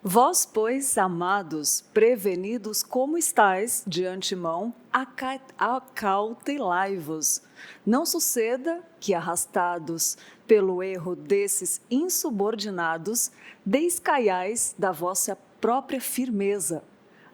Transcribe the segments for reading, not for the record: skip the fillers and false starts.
Vós, pois, amados, prevenidos como estáis de antemão, acautelai-vos. Não suceda que, arrastados pelo erro desses insubordinados, descaiais da vossa própria firmeza.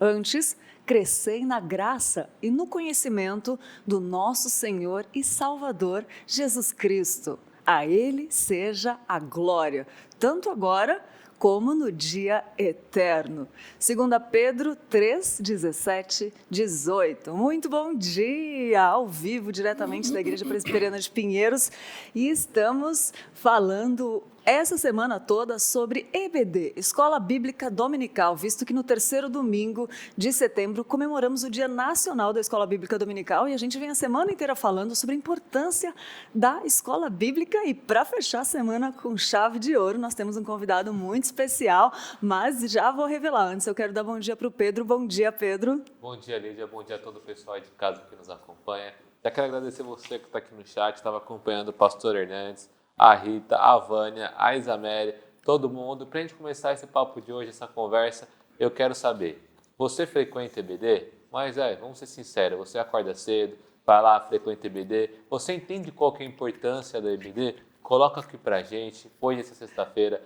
Antes, crescei na graça e no conhecimento do nosso Senhor e Salvador Jesus Cristo. A Ele seja a glória, tanto agora como no dia eterno. 2 Pedro 3, 17, 18. Muito bom dia, ao vivo, diretamente da Igreja Presbiteriana de Pinheiros. E estamos falando essa semana toda sobre EBD, Escola Bíblica Dominical, visto que no terceiro domingo de setembro comemoramos o Dia Nacional da Escola Bíblica Dominical e a gente vem a semana inteira falando sobre a importância da escola bíblica e para fechar a semana com chave de ouro, nós temos um convidado muito especial, mas já vou revelar. Antes eu quero dar bom dia para o Pedro. Bom dia, Pedro. Bom dia, Lídia. Bom dia a todo o pessoal aí de casa que nos acompanha. Já quero agradecer você que está aqui no chat, estava acompanhando o Pastor Hernandes, a Rita, a Vânia, a Isamélia, todo mundo. Para a gente começar esse papo de hoje, essa conversa, eu quero saber, você frequenta EBD? Mas vamos ser sinceros, você acorda cedo, vai lá, frequenta EBD, você entende qual que é a importância da EBD? Coloca aqui pra gente, hoje essa sexta-feira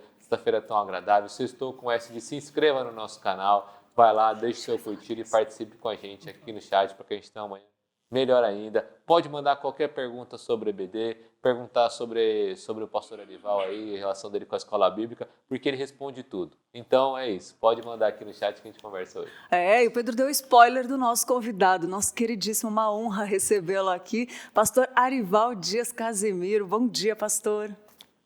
tão agradável, sextou com S de se inscreva no nosso canal, vai lá, deixe seu curtir e participe com a gente aqui no chat para que a gente tenha amanhã melhor ainda. Pode mandar qualquer pergunta sobre EBD, perguntar sobre o pastor Arival aí, a relação dele com a escola bíblica, porque ele responde tudo. Então é isso, pode mandar aqui no chat que a gente conversa hoje. E o Pedro deu spoiler do nosso convidado, nosso queridíssimo, uma honra recebê-lo aqui, pastor Arival Dias Casimiro. Bom dia, pastor.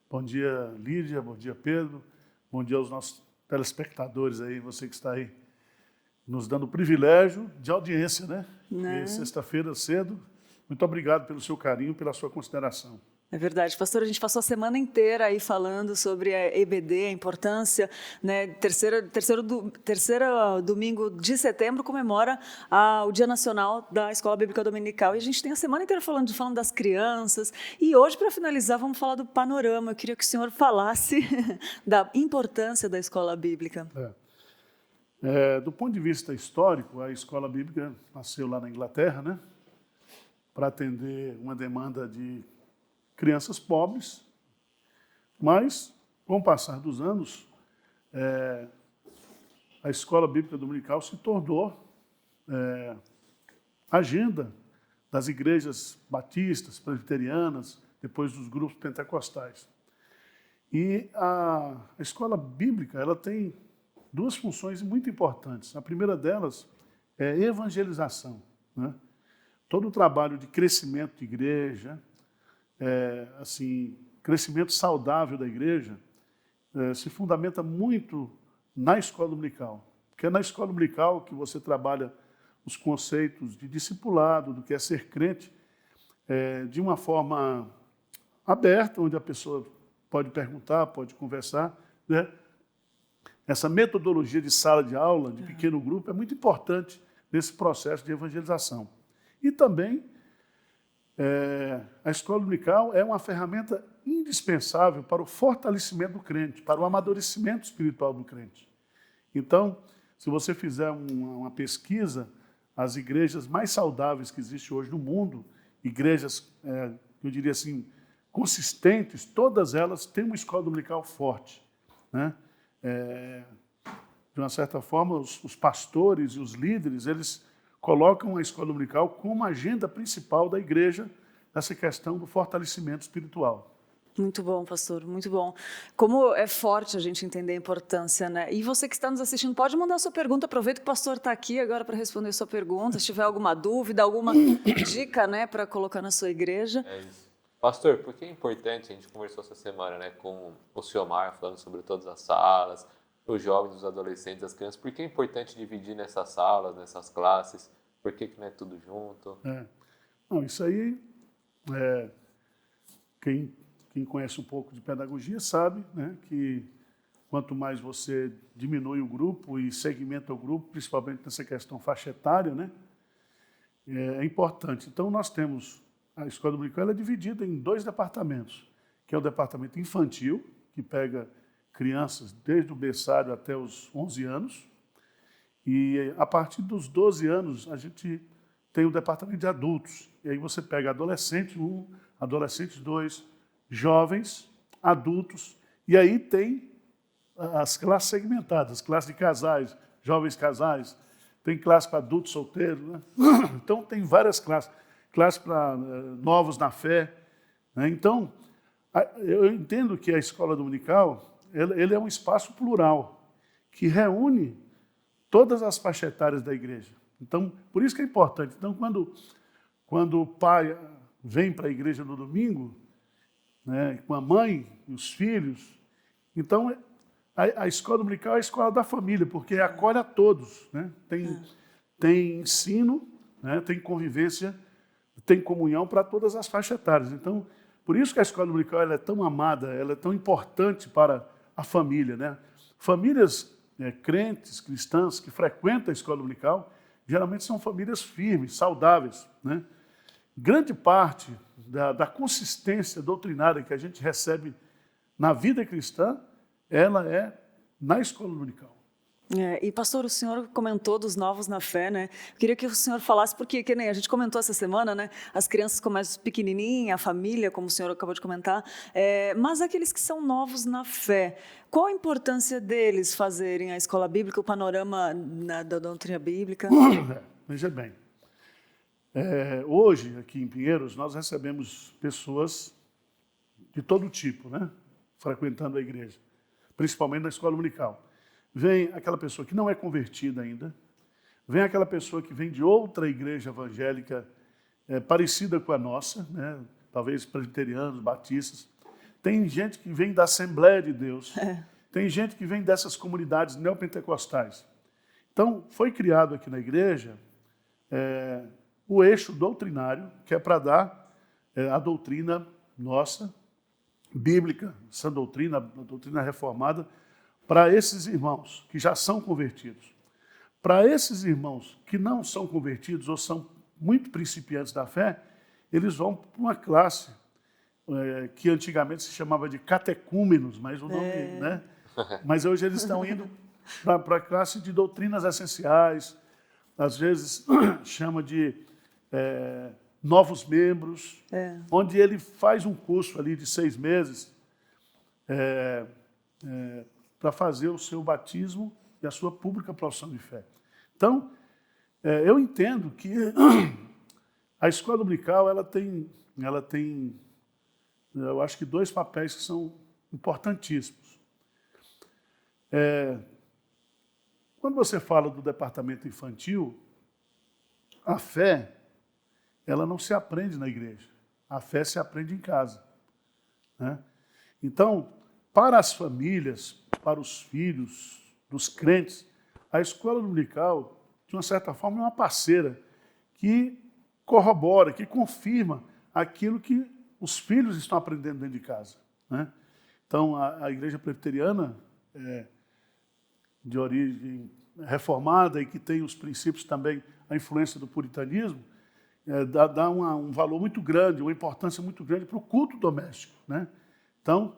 Bom dia, Lídia, bom dia, Pedro, bom dia aos nossos telespectadores aí, você que está aí nos dando o privilégio de audiência, né? E sexta-feira cedo. Muito obrigado pelo seu carinho, pela sua consideração. É verdade, pastor, a gente passou a semana inteira aí falando sobre a EBD, a importância, né? Terceiro domingo de setembro comemora o Dia Nacional da Escola Bíblica Dominical e a gente tem a semana inteira falando das crianças e hoje, para finalizar, vamos falar do panorama. Eu queria que o senhor falasse da importância da escola bíblica. Do ponto de vista histórico, a escola bíblica nasceu lá na Inglaterra, né? Para atender uma demanda de crianças pobres, mas, com o passar dos anos, a escola bíblica dominical se tornou agenda das igrejas batistas, presbiterianas, depois dos grupos pentecostais. E a escola bíblica, ela tem duas funções muito importantes. A primeira delas é evangelização, né? Todo o trabalho de crescimento de igreja, crescimento saudável da igreja, se fundamenta muito na escola dominical. Porque é na escola dominical que você trabalha os conceitos de discipulado, do que é ser crente, de uma forma aberta, onde a pessoa pode perguntar, pode conversar, né? Essa metodologia de sala de aula, de pequeno grupo, é muito importante nesse processo de evangelização. E também, a escola dominical é uma ferramenta indispensável para o fortalecimento do crente, para o amadurecimento espiritual do crente. Então, se você fizer uma pesquisa, as igrejas mais saudáveis que existem hoje no mundo, igrejas, eu diria assim, consistentes, todas elas têm uma escola dominical forte, né? De uma certa forma, os pastores e os líderes, eles colocam a escola dominical como agenda principal da igreja nessa questão do fortalecimento espiritual. Muito bom, pastor, muito bom. Como é forte a gente entender a importância, né? E você que está nos assistindo, pode mandar a sua pergunta. Aproveita que o pastor está aqui agora para responder a sua pergunta. Se tiver alguma dúvida, alguma dica, né, para colocar na sua igreja. É isso. Pastor, por que é importante, a gente conversou essa semana, né, com o Ciomar, falando sobre todas as salas, os jovens, os adolescentes, as crianças, por que é importante dividir nessas salas, nessas classes? Por que não é tudo junto? Não, isso aí, quem conhece um pouco de pedagogia sabe, né, que quanto mais você diminui o grupo e segmenta o grupo, principalmente nessa questão faixa etária, né? É importante. Então, nós temos, a escola dominical ela é dividida em 2 departamentos, que é o departamento infantil, que pega crianças desde o berçário até os 11 anos, e a partir dos 12 anos a gente tem o departamento de adultos, e aí você pega adolescente 1, adolescentes 2, jovens, adultos, e aí tem as classes segmentadas, classes de casais, jovens casais, tem classe para adultos solteiros, né? Então tem várias classes, classe para novos na fé, né? Então, eu entendo que a escola dominical, ele é um espaço plural, que reúne todas as faixas etárias da igreja. Então, por isso que é importante. Então, quando o pai vem para a igreja no domingo, né, com a mãe e os filhos, então a escola dominical é a escola da família, porque acolhe a todos, né? Tem ensino, né, tem convivência, tem comunhão para todas as faixas etárias. Então, por isso que a escola dominical ela é tão amada, ela é tão importante para a família, né? Famílias crentes, cristãs, que frequentam a escola dominical, geralmente são famílias firmes, saudáveis, né? Grande parte da consistência doutrinária que a gente recebe na vida cristã, ela é na escola dominical. E pastor, o senhor comentou dos novos na fé, né? Eu queria que o senhor falasse, porque que nem a gente comentou essa semana, né? As crianças começam pequenininha, a família, como o senhor acabou de comentar, mas aqueles que são novos na fé, qual a importância deles fazerem a escola bíblica, o panorama da doutrina bíblica? Veja bem, hoje aqui em Pinheiros nós recebemos pessoas de todo tipo, né? Frequentando a igreja, principalmente na escola dominical. Vem aquela pessoa que não é convertida ainda, vem aquela pessoa que vem de outra igreja evangélica parecida com a nossa, né? Talvez presbiterianos, batistas. Tem gente que vem da Assembleia de Deus, tem gente que vem dessas comunidades neopentecostais. Então, foi criado aqui na igreja o eixo doutrinário, que é para dar a doutrina nossa, bíblica, sã doutrina, a doutrina reformada, para esses irmãos que já são convertidos. Para esses irmãos que não são convertidos ou são muito principiantes da fé, eles vão para uma classe que antigamente se chamava de catecúmenos, mas o nome, né? Mas hoje eles estão indo para a classe de doutrinas essenciais, às vezes chama de novos membros, onde ele faz um curso ali de 6 meses para fazer o seu batismo e a sua pública profissão de fé. Então, eu entendo que a escola dominical ela tem, eu acho que 2 papéis que são importantíssimos. Quando você fala do departamento infantil, a fé, ela não se aprende na igreja. A fé se aprende em casa, né? Então, para as famílias, para os filhos dos crentes, a escola dominical, de uma certa forma, é uma parceira que corrobora, que confirma aquilo que os filhos estão aprendendo dentro de casa, né? Então, a igreja presbiteriana, de origem reformada e que tem os princípios também, a influência do puritanismo, dá um valor muito grande, uma importância muito grande para o culto doméstico, né? Então,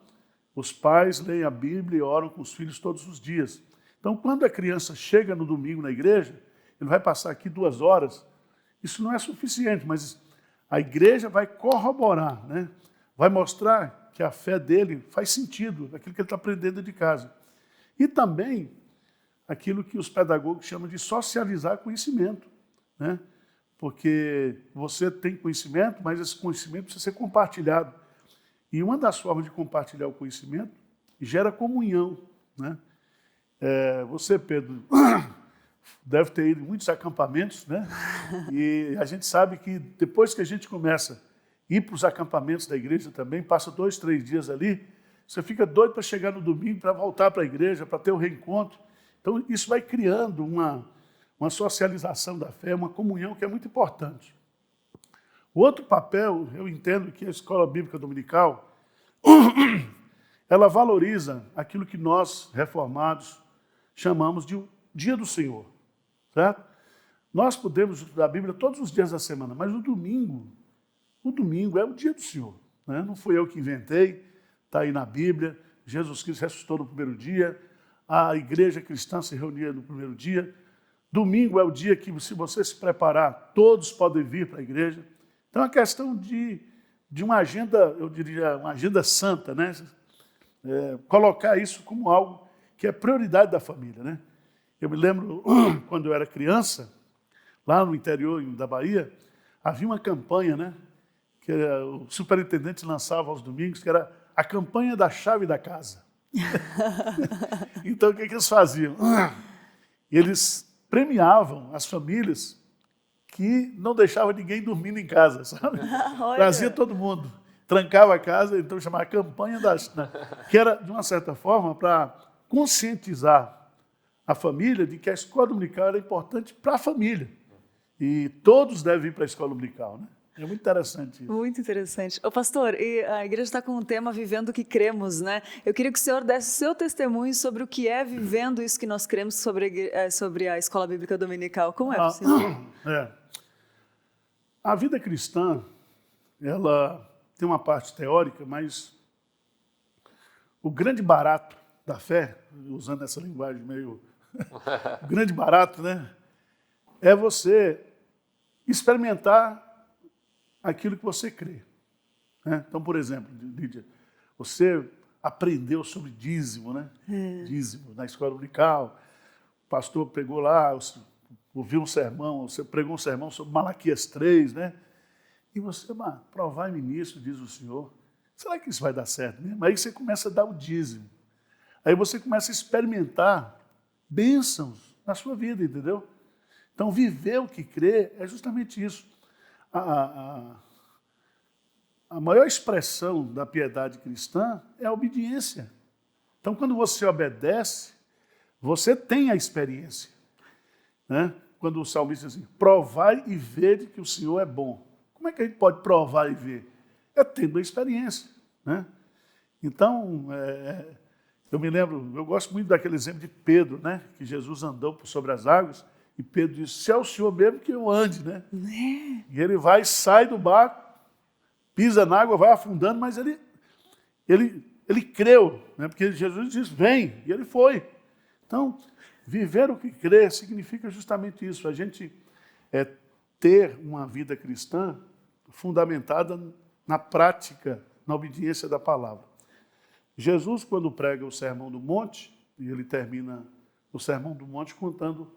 os pais leem a Bíblia e oram com os filhos todos os dias. Então, quando a criança chega no domingo na igreja, ele vai passar aqui 2 horas, isso não é suficiente, mas a igreja vai corroborar, né? Vai mostrar que a fé dele faz sentido, aquilo que ele está aprendendo de casa. E também aquilo que os pedagogos chamam de socializar conhecimento, né? Porque você tem conhecimento, mas esse conhecimento precisa ser compartilhado. E uma das formas de compartilhar o conhecimento gera comunhão, né? Você, Pedro, deve ter ido em muitos acampamentos, né? E a gente sabe que depois que a gente começa a ir para os acampamentos da igreja também, passa 2, 3 dias ali, você fica doido para chegar no domingo, para voltar para a igreja, para ter o reencontro. Então, isso vai criando uma socialização da fé, uma comunhão que é muito importante. O outro papel, eu entendo que a escola bíblica dominical, ela valoriza aquilo que nós, reformados, chamamos de o dia do Senhor, certo? Nós podemos estudar a Bíblia todos os dias da semana, mas o domingo é o dia do Senhor, né? Não fui eu que inventei, está aí na Bíblia, Jesus Cristo ressuscitou no primeiro dia, a igreja cristã se reunia no primeiro dia, domingo é o dia que, se você se preparar, todos podem vir para a igreja. Então, é uma questão de uma agenda, eu diria, uma agenda santa, né? Colocar isso como algo que é prioridade da família, né? Eu me lembro, quando eu era criança, lá no interior da Bahia, havia uma campanha, né? Que o superintendente lançava aos domingos, que era a campanha da chave da casa. Então, o que eles faziam? Eles premiavam as famílias que não deixavam ninguém dormindo em casa, sabe? Trazia todo mundo, trancava a casa, então chamava campanha que era, de uma certa forma, para conscientizar a família de que a escola dominical era importante para a família. E todos devem ir para a escola dominical, né? É muito interessante isso. Muito interessante. Ô, pastor, e a igreja está com um tema Vivendo o que Cremos, né? Eu queria que o senhor desse seu testemunho sobre o que é vivendo isso que nós cremos sobre a escola bíblica dominical. Como é possível? A vida cristã, ela tem uma parte teórica, mas o grande barato da fé, usando essa linguagem meio... o grande barato, né? É você experimentar aquilo que você crê, né? Então, por exemplo, Lídia, você aprendeu sobre dízimo, né? Dízimo na escola dominical. O pastor pegou lá, ouviu um sermão, você pregou um sermão sobre Malaquias 3, né? E você, provai-me nisso, diz o Senhor. Será que isso vai dar certo mesmo? Aí você começa a dar o dízimo. Aí você começa a experimentar bênçãos na sua vida, entendeu? Então, viver o que crê é justamente isso. A maior expressão da piedade cristã é a obediência. Então, quando você obedece, você tem a experiência, né? Quando o salmista diz assim, provai e vede que o Senhor é bom. Como é que a gente pode provar e ver? É tendo a experiência, né? Então, eu me lembro, eu gosto muito daquele exemplo de Pedro, né? Que Jesus andou por sobre as águas, e Pedro disse, se é o Senhor mesmo que eu ande, né? E ele vai, sai do barco, pisa na água, vai afundando, mas ele creu, né? Porque Jesus disse, vem, e ele foi. Então, viver o que crê significa justamente isso, a gente ter uma vida cristã fundamentada na prática, na obediência da palavra. Jesus, quando prega o Sermão do Monte, e ele termina o Sermão do Monte contando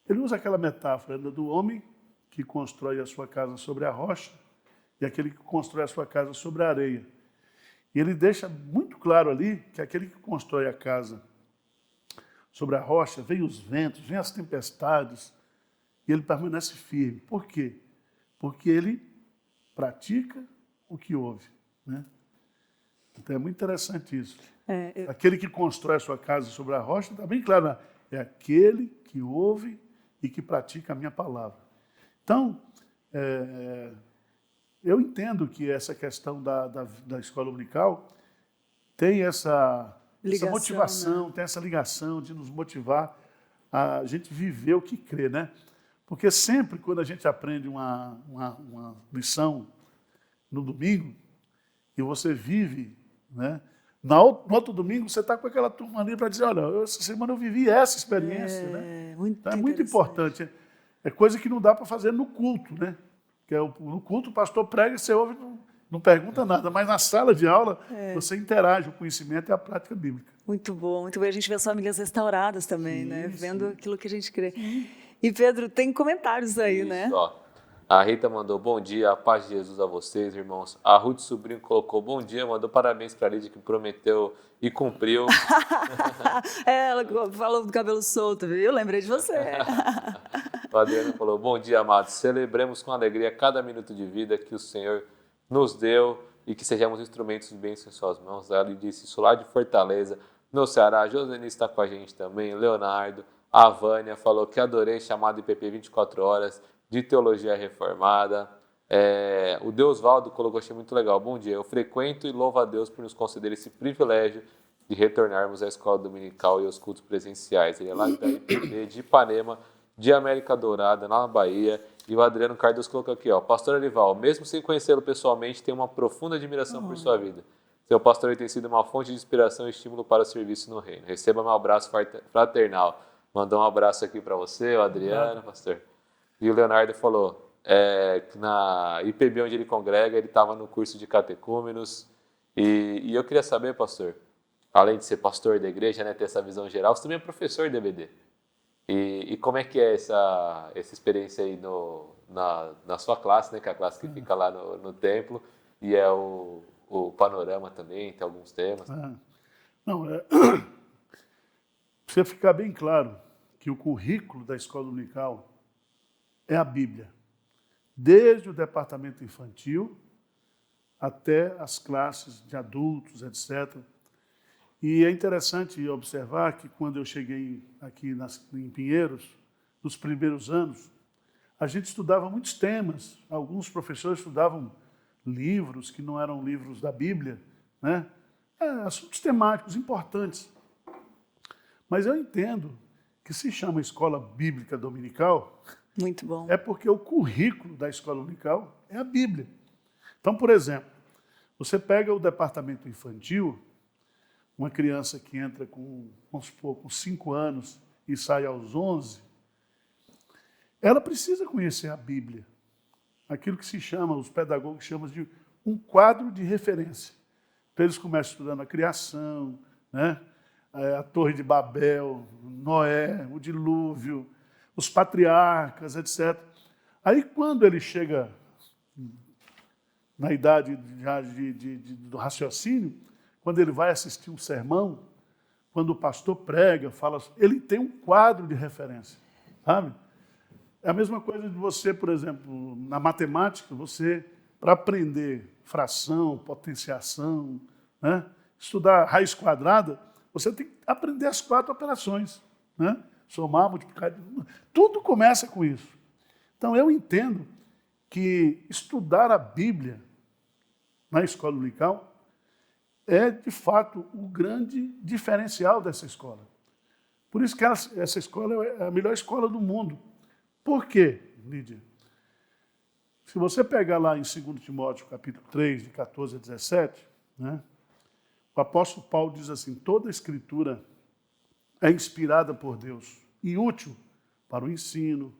ele usa aquela metáfora do homem que constrói a sua casa sobre a rocha e aquele que constrói a sua casa sobre a areia. E ele deixa muito claro ali que aquele que constrói a casa sobre a rocha, vem os ventos, vem as tempestades, e ele permanece firme. Por quê? Porque ele pratica o que ouve, né? Então é muito interessante isso. Aquele que constrói a sua casa sobre a rocha, está bem claro, né? É aquele que ouve e que pratica a minha palavra. Então, eu entendo que essa questão da escola dominical tem essa motivação, né? Tem essa ligação de nos motivar a gente viver o que crê, né? Porque sempre quando a gente aprende uma lição no domingo e você vive, né? No outro domingo você está com aquela turma ali para dizer, olha, essa semana eu vivi essa experiência, né? Então, é muito importante. É coisa que não dá para fazer no culto, né? Porque no culto o pastor prega e você ouve, não pergunta nada, mas na sala de aula você interage o conhecimento e a prática bíblica. Muito bom, muito bom. A gente vê as famílias restauradas também, né? Vendo aquilo que a gente crê. E Pedro, tem comentários aí, né? Ó. A Rita mandou bom dia, a paz de Jesus a vocês, irmãos. A Ruth Sobrinho colocou bom dia, mandou parabéns para a Lídia que prometeu e cumpriu. Ela falou do cabelo solto, viu? Eu lembrei de você. O Adriano falou, bom dia, amados. Celebremos com alegria cada minuto de vida que o Senhor nos deu e que sejamos instrumentos de bênção em suas mãos. Ela disse isso lá de Fortaleza, no Ceará. A Joseni está com a gente também, Leonardo. A Vânia falou que adorei chamado IPP 24 horas de Teologia Reformada. O Deusvaldo colocou, achei muito legal. Bom dia, eu frequento e louvo a Deus por nos conceder esse privilégio de retornarmos à escola dominical e aos cultos presenciais. Ele é lá da IPB, de Ipanema, de América Dourada, na Bahia. E o Adriano Cardoso colocou aqui, ó, Pastor Arival, mesmo sem conhecê-lo pessoalmente, tenho uma profunda admiração por sua vida. Seu pastor tem sido uma fonte de inspiração e estímulo para o serviço no reino. Receba meu abraço fraternal. Mandou um abraço aqui para você, o Adriano, pastor. E o Leonardo falou que na IPB onde ele congrega, ele estava no curso de catecúmenos. E eu queria saber, pastor, além de ser pastor da igreja, né, ter essa visão geral, você também é professor de EBD. E como é que é essa experiência aí na sua classe, né, que é a classe que fica lá no templo, e é o panorama também, tem alguns temas. Precisa ficar bem claro que o currículo da escola dominical é a Bíblia, desde o departamento infantil até as classes de adultos, etc. E é interessante observar que quando eu cheguei aqui em Pinheiros, nos primeiros anos, a gente estudava muitos temas. Alguns professores estudavam livros que não eram livros da Bíblia, né? Assuntos temáticos importantes. Mas eu entendo que se chama Escola Bíblica Dominical, Muito bom. é porque o currículo da escola dominical é a Bíblia. Então, por exemplo, você pega o departamento infantil, uma criança que entra com, vamos supor, com 5 anos e sai aos 11, ela precisa conhecer a Bíblia. Aquilo que se chama, os pedagogos chamam de um quadro de referência. Então, eles começam estudando a criação, né? A Torre de Babel, Noé, o dilúvio, os patriarcas, etc. Aí, quando ele chega na idade já do raciocínio, quando ele vai assistir um sermão, quando o pastor prega, fala, ele tem um quadro de referência, sabe? É a mesma coisa de você, por exemplo, na matemática, você, para aprender fração, potenciação, né? Estudar raiz quadrada, você tem que aprender as 4 operações, né? Somar, multiplicar, tudo começa com isso. Então, eu entendo que estudar a Bíblia na escola dominical é, de fato, o grande diferencial dessa escola. Por isso que essa escola é a melhor escola do mundo. Por quê, Lídia? Se você pegar lá em 2 Timóteo, capítulo 3, de 14 a 17, né, o apóstolo Paulo diz assim, toda a escritura é inspirada por Deus e útil para o ensino,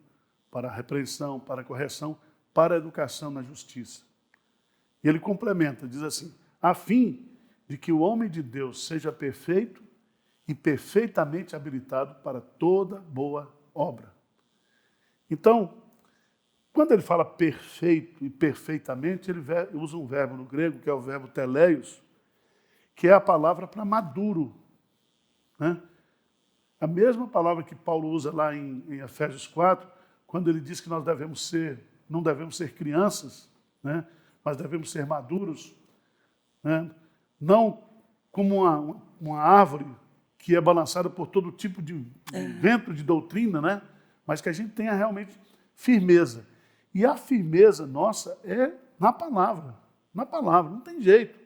para a repreensão, para a correção, para a educação na justiça. E ele complementa, diz assim, a fim de que o homem de Deus seja perfeito e perfeitamente habilitado para toda boa obra. Então, quando ele fala perfeito e perfeitamente, ele usa um verbo no grego, que é o verbo teleios, que é a palavra para maduro, né? A mesma palavra que Paulo usa lá em Efésios 4, quando ele diz que nós não devemos ser crianças, né? Mas devemos ser maduros, né? Não como uma árvore que é balançada por todo tipo de vento de doutrina, né? Mas que a gente tenha realmente firmeza. E a firmeza nossa é na palavra, não tem jeito.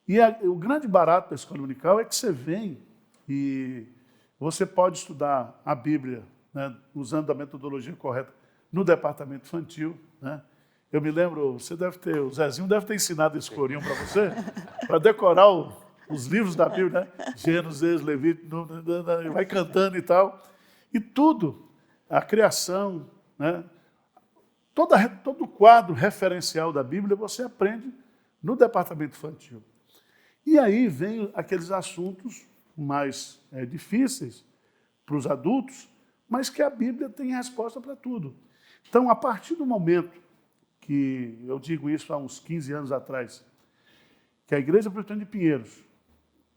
E o grande barato da escola dominical é que você vem e você pode estudar a Bíblia, né, usando a metodologia correta no departamento infantil, né? Eu me lembro, o Zezinho deve ter ensinado esse corinho para você, para decorar os livros da Bíblia, né? Gênesis, Levítico, vai cantando e tal. E tudo, a criação, né? Todo o quadro referencial da Bíblia você aprende no departamento infantil. E aí vem aqueles assuntos mais difíceis para os adultos, mas que a Bíblia tem resposta para tudo. Então, a partir do momento que, eu digo isso há uns 15 anos atrás, que a Igreja Presbiteriana de Pinheiros,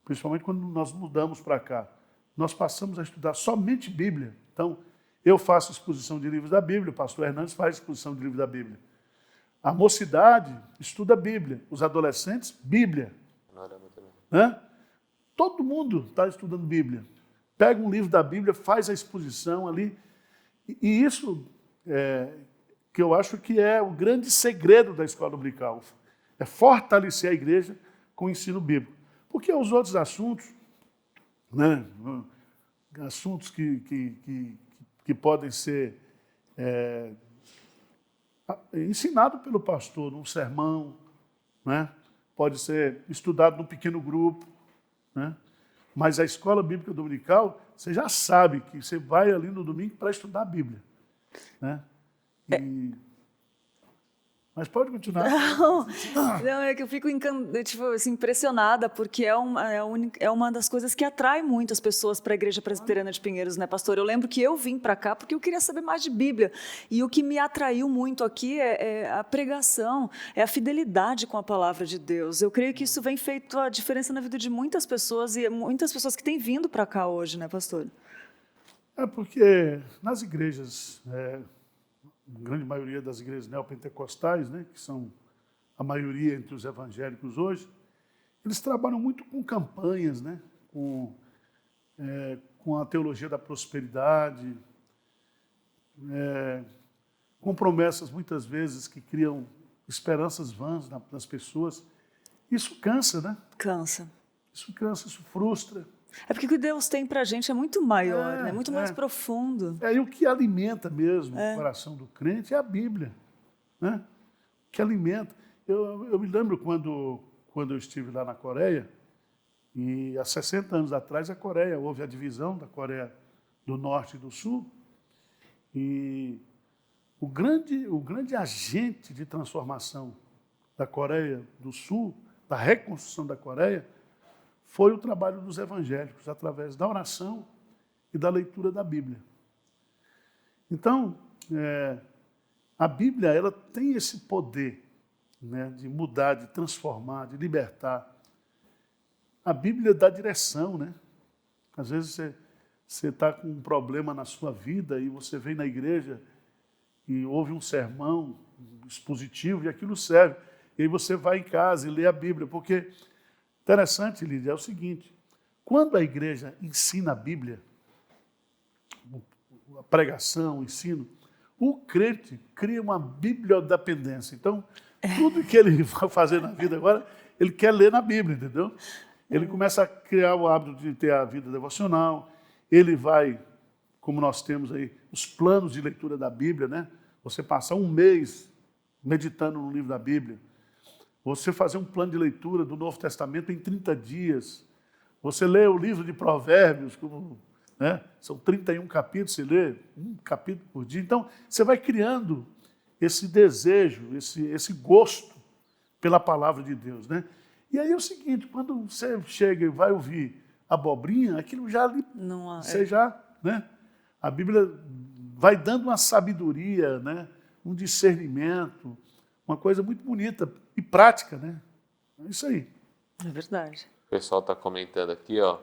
principalmente quando nós mudamos para cá, nós passamos a estudar somente Bíblia. Então, eu faço exposição de livros da Bíblia, o pastor Hernandes faz exposição de livros da Bíblia. A mocidade estuda a Bíblia, os adolescentes, Bíblia. Né? Todo mundo está estudando Bíblia. Pega um livro da Bíblia, faz a exposição ali. E isso que eu acho que é o grande segredo da escola dominical, é fortalecer a igreja com o ensino bíblico. Porque os outros assuntos, né, assuntos que podem ser ensinados pelo pastor num sermão, né, pode ser estudado num pequeno grupo, né, mas a escola bíblica dominical, você já sabe que você vai ali no domingo para estudar a Bíblia. Né? Mas pode continuar. Não, é que eu fico tipo, assim, impressionada, porque é uma das coisas que atrai muito as pessoas para a Igreja Presbiteriana de Pinheiros, né, pastor? Eu lembro que eu vim para cá porque eu queria saber mais de Bíblia. E o que me atraiu muito aqui é a pregação, é a fidelidade com a palavra de Deus. Eu creio que isso vem feito a diferença na vida de muitas pessoas, e muitas pessoas que têm vindo para cá hoje, né, pastor? É porque nas igrejas, a grande maioria das igrejas neopentecostais, né, que são a maioria entre os evangélicos hoje, eles trabalham muito com campanhas, né, com a teologia da prosperidade, com promessas muitas vezes que criam esperanças vãs nas pessoas. Isso cansa, né? Cansa. Isso cansa, isso frustra. É porque o que Deus tem para a gente é muito maior, né? Muito mais profundo. E o que alimenta mesmo o coração do crente é a Bíblia. Né? O que alimenta. Eu me lembro quando eu estive lá na Coreia, e há 60 anos atrás, houve a divisão da Coreia do Norte e do Sul, e o grande agente de transformação da Coreia do Sul, da reconstrução da Coreia, foi o trabalho dos evangélicos, através da oração e da leitura da Bíblia. Então, a Bíblia ela tem esse poder, né, de mudar, de transformar, de libertar. A Bíblia dá direção, né? Às vezes você está com um problema na sua vida e você vem na igreja e ouve um sermão expositivo e aquilo serve. E aí você vai em casa e lê a Bíblia, porque interessante, Lídia, é o seguinte, quando a igreja ensina a Bíblia, a pregação, o ensino, o crente cria uma bibliodependência. Então, tudo que ele vai fazer na vida agora, ele quer ler na Bíblia, entendeu? Ele começa a criar o hábito de ter a vida devocional, ele vai, como nós temos aí, os planos de leitura da Bíblia, né? Você passar um mês meditando no livro da Bíblia, você fazer um plano de leitura do Novo Testamento em 30 dias, você lê o livro de Provérbios, né? São 31 capítulos, você lê um capítulo por dia. Então, você vai criando esse desejo, esse gosto pela palavra de Deus. Né? E aí é o seguinte, quando você chega e vai ouvir abobrinha, aquilo já lhe... né? A Bíblia vai dando uma sabedoria, né? Um discernimento, uma coisa muito bonita e prática, né? É isso aí. É verdade. O pessoal está comentando aqui, ó.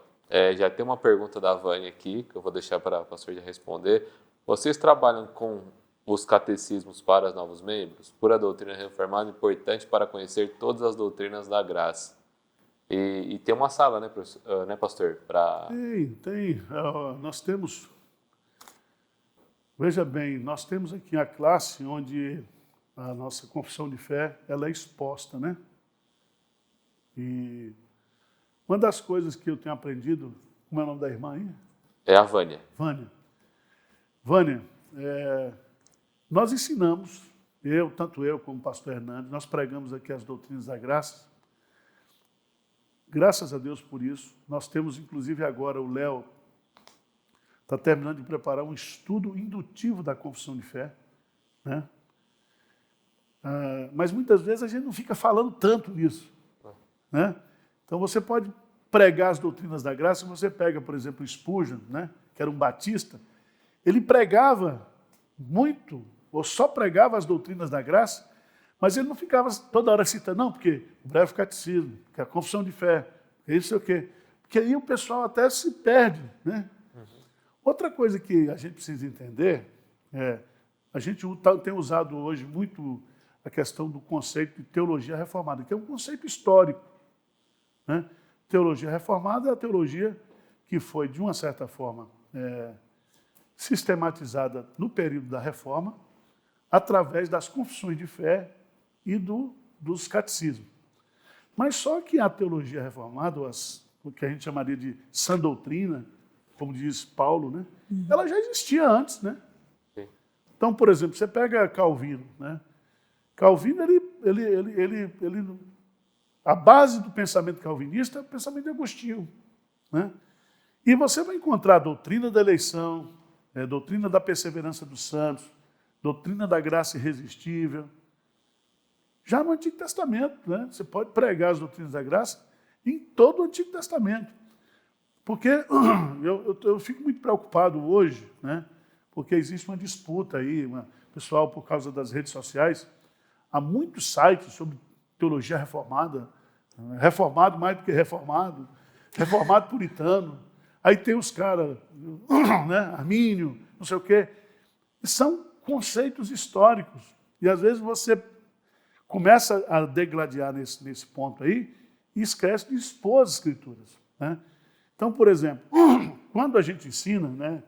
Já tem uma pergunta da Vânia aqui, que eu vou deixar para o pastor já responder. Vocês trabalham com os catecismos para os novos membros? Pura doutrina reformada, importante para conhecer todas as doutrinas da graça. E tem uma sala, né, pastor? Tem. Nós temos... Veja bem, nós temos aqui a classe onde a nossa confissão de fé ela é exposta, né? E uma das coisas que eu tenho aprendido, como é o nome da irmã aí? É a Vânia. Vânia, nós ensinamos, tanto eu como o pastor Hernandes, nós pregamos aqui as doutrinas da graça. Graças a Deus por isso. Nós temos, inclusive, agora o Léo está terminando de preparar um estudo indutivo da confissão de fé, né? Mas muitas vezes a gente não fica falando tanto nisso, né? Então você pode pregar as doutrinas da graça. Você pega, por exemplo, Spurgeon, né, que era um batista, ele pregava muito, ou só pregava as doutrinas da graça, mas ele não ficava toda hora citando, não, porque o breve catecismo, que é a confissão de fé, é isso, sei o quê. Porque aí o pessoal até se perde, né? Outra coisa que a gente precisa entender a gente tem usado hoje muito a questão do conceito de teologia reformada, que é um conceito histórico. Né? Teologia reformada é a teologia que foi, de uma certa forma, sistematizada no período da Reforma, através das confissões de fé e dos catecismos. Mas só que a teologia reformada, o que a gente chamaria de sã doutrina, como diz Paulo, né? Ela já existia antes, né? Sim. Então, por exemplo, você pega Calvino, né? Calvino, a base do pensamento calvinista é o pensamento de Agostinho, né? E você vai encontrar a doutrina da eleição, a doutrina da perseverança dos santos, doutrina da graça irresistível, já no Antigo Testamento, né? Você pode pregar as doutrinas da graça em todo o Antigo Testamento. Porque eu fico muito preocupado hoje, né? Porque existe uma disputa aí, pessoal, por causa das redes sociais, há muitos sites sobre teologia reformada, reformado mais do que reformado, reformado puritano. Aí tem os caras, né? Armínio, não sei o quê. E são conceitos históricos. E às vezes você começa a degladiar nesse ponto aí e esquece de expor as escrituras, né? Então, por exemplo, quando a gente ensina, né,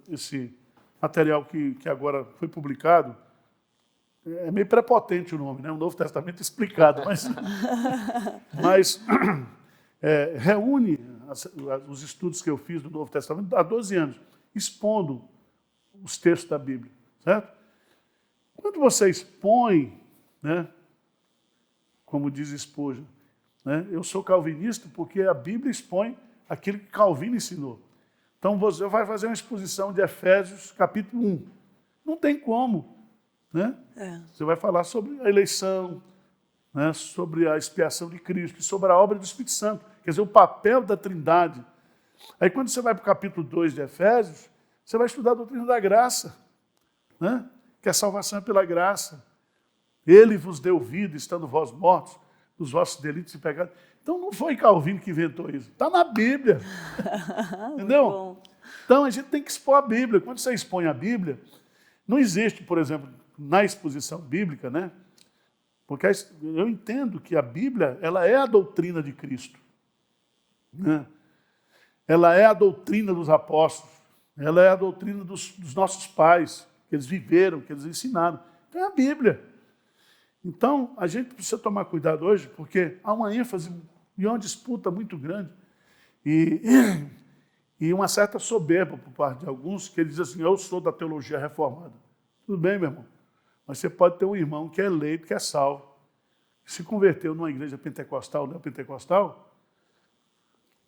esse material que agora foi publicado, é meio prepotente o nome, né? O Novo Testamento explicado, mas reúne os estudos que eu fiz do Novo Testamento há 12 anos, expondo os textos da Bíblia, certo? Quando você expõe, né, como diz Spurgeon, né, eu sou calvinista porque a Bíblia expõe aquilo que Calvino ensinou. Então você vai fazer uma exposição de Efésios capítulo 1. Não tem como, né? Você vai falar sobre a eleição, né, sobre a expiação de Cristo, sobre a obra do Espírito Santo, quer dizer, o papel da Trindade. Aí quando você vai para o capítulo 2 de Efésios, você vai estudar a doutrina da graça, né? Que a salvação é pela graça. Ele vos deu vida, estando vós mortos, dos vossos delitos e pecados. Então não foi Calvino que inventou isso. Está na Bíblia. Entendeu? Então a gente tem que expor a Bíblia. Quando você expõe a Bíblia, não existe, por exemplo, na exposição bíblica, né? Porque eu entendo que a Bíblia, ela é a doutrina de Cristo, né? Ela é a doutrina dos apóstolos, ela é a doutrina dos nossos pais, que eles viveram, que eles ensinaram. Então é a Bíblia. Então, a gente precisa tomar cuidado hoje, porque há uma ênfase e uma disputa muito grande e uma certa soberba por parte de alguns, que eles dizem assim, eu sou da teologia reformada. Tudo bem, meu irmão, mas você pode ter um irmão que é eleito, que é salvo, que se converteu numa igreja pentecostal, neopentecostal,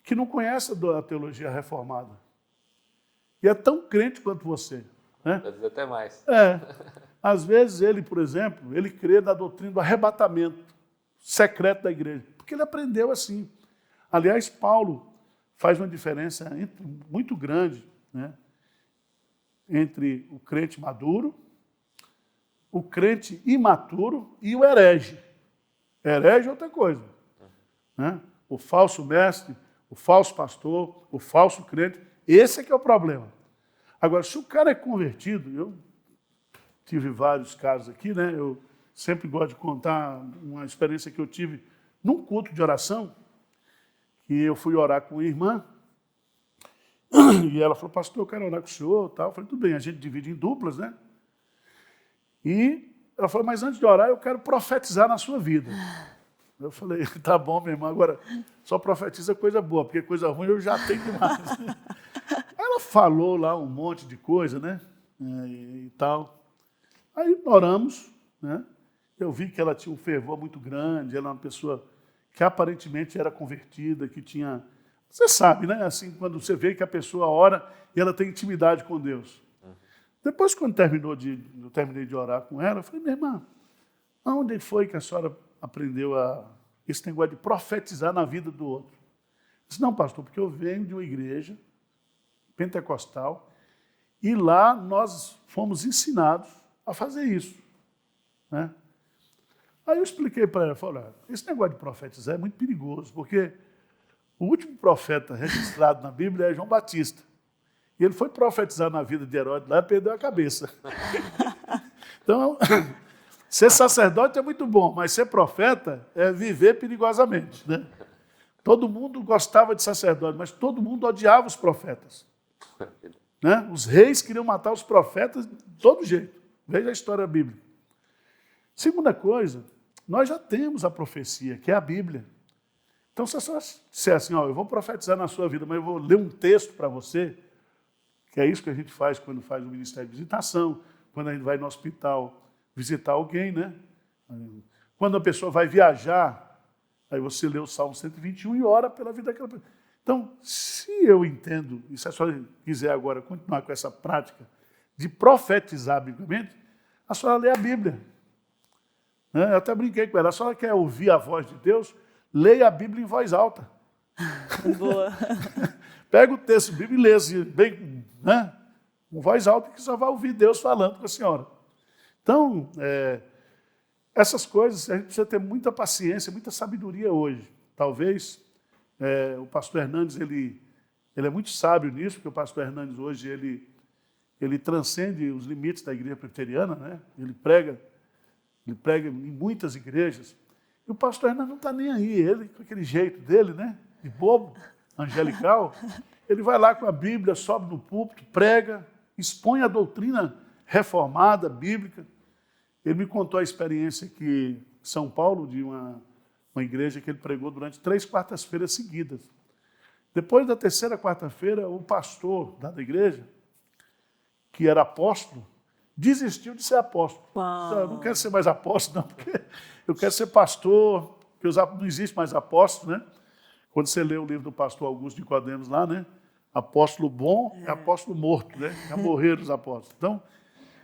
que não conhece a teologia reformada. E é tão crente quanto você, né? Às vezes até mais. Às vezes ele, por exemplo, ele crê na doutrina do arrebatamento secreto da igreja, porque ele aprendeu assim. Aliás, Paulo faz uma diferença muito grande, né, entre o crente maduro, o crente imaturo e o herege. Herege é outra coisa, né? O falso mestre, o falso pastor, o falso crente, esse é que é o problema. Agora, se o cara é convertido, eu tive vários casos aqui, né? Eu sempre gosto de contar uma experiência que eu tive num culto de oração, que eu fui orar com uma irmã, e ela falou, pastor, eu quero orar com o senhor, tal. Eu falei, tudo bem, a gente divide em duplas, né? E ela falou, mas antes de orar, eu quero profetizar na sua vida. Eu falei, tá bom, minha irmã, agora só profetiza coisa boa, porque coisa ruim eu já tenho demais. Ela falou lá um monte de coisa, né? E tal. Aí oramos, né? Eu vi que ela tinha um fervor muito grande, ela era uma pessoa que aparentemente era convertida, que tinha... Você sabe, né? Assim, quando você vê que a pessoa ora e ela tem intimidade com Deus. Depois, quando eu terminei de orar com ela, eu falei, minha irmã, aonde foi que a senhora aprendeu esse negócio de profetizar na vida do outro? Eu disse, não, pastor, porque eu venho de uma igreja pentecostal e lá nós fomos ensinados a fazer isso, né? Aí eu expliquei para ela, falei, esse negócio de profetizar é muito perigoso, porque o último profeta registrado na Bíblia é João Batista. E ele foi profetizar na vida de Herodes lá e perdeu a cabeça. Então, ser sacerdote é muito bom, mas ser profeta é viver perigosamente, né? Todo mundo gostava de sacerdote, mas todo mundo odiava os profetas, né? Os reis queriam matar os profetas de todo jeito, Veja a história bíblica. Segunda coisa, nós já temos a profecia, que é a Bíblia. Então, se você disser assim, ó, eu vou profetizar na sua vida, mas eu vou ler um texto para você, que é isso que a gente faz quando faz o ministério de visitação, quando a gente vai no hospital visitar alguém, né? Quando a pessoa vai viajar, aí você lê o Salmo 121 e ora pela vida daquela pessoa. Então, se eu entendo, e se a senhora quiser agora continuar com essa prática de profetizar biblicamente, a senhora lê a Bíblia. Né? Eu até brinquei com ela, a senhora quer ouvir a voz de Deus, leia a Bíblia em voz alta. Boa. Pega o texto bíblico e lê assim, bem, né? Com voz alta, que só vai ouvir Deus falando com a senhora. Então, essas coisas, a gente precisa ter muita paciência, muita sabedoria hoje. Talvez o pastor Hernandes, ele é muito sábio nisso, porque o pastor Hernandes hoje, ele transcende os limites da igreja presbiteriana, né? Ele prega em muitas igrejas. E o pastor Hernandes não está nem aí, ele com aquele jeito dele, né? De bobo, angelical, ele vai lá com a Bíblia, sobe no púlpito, prega, expõe a doutrina reformada, bíblica. Ele me contou a experiência aqui em São Paulo, de uma igreja que ele pregou durante 3 quartas-feiras seguidas. Depois da 3ª quarta-feira, o pastor da igreja, que era apóstolo, desistiu de ser apóstolo. Eu não quero ser mais apóstolo, não, porque eu quero ser pastor, porque não existe mais apóstolo, né? Quando você lê o livro do pastor Augusto de Nicodemos lá, né? Apóstolo bom é apóstolo morto, né? Já morreram os apóstolos. Então,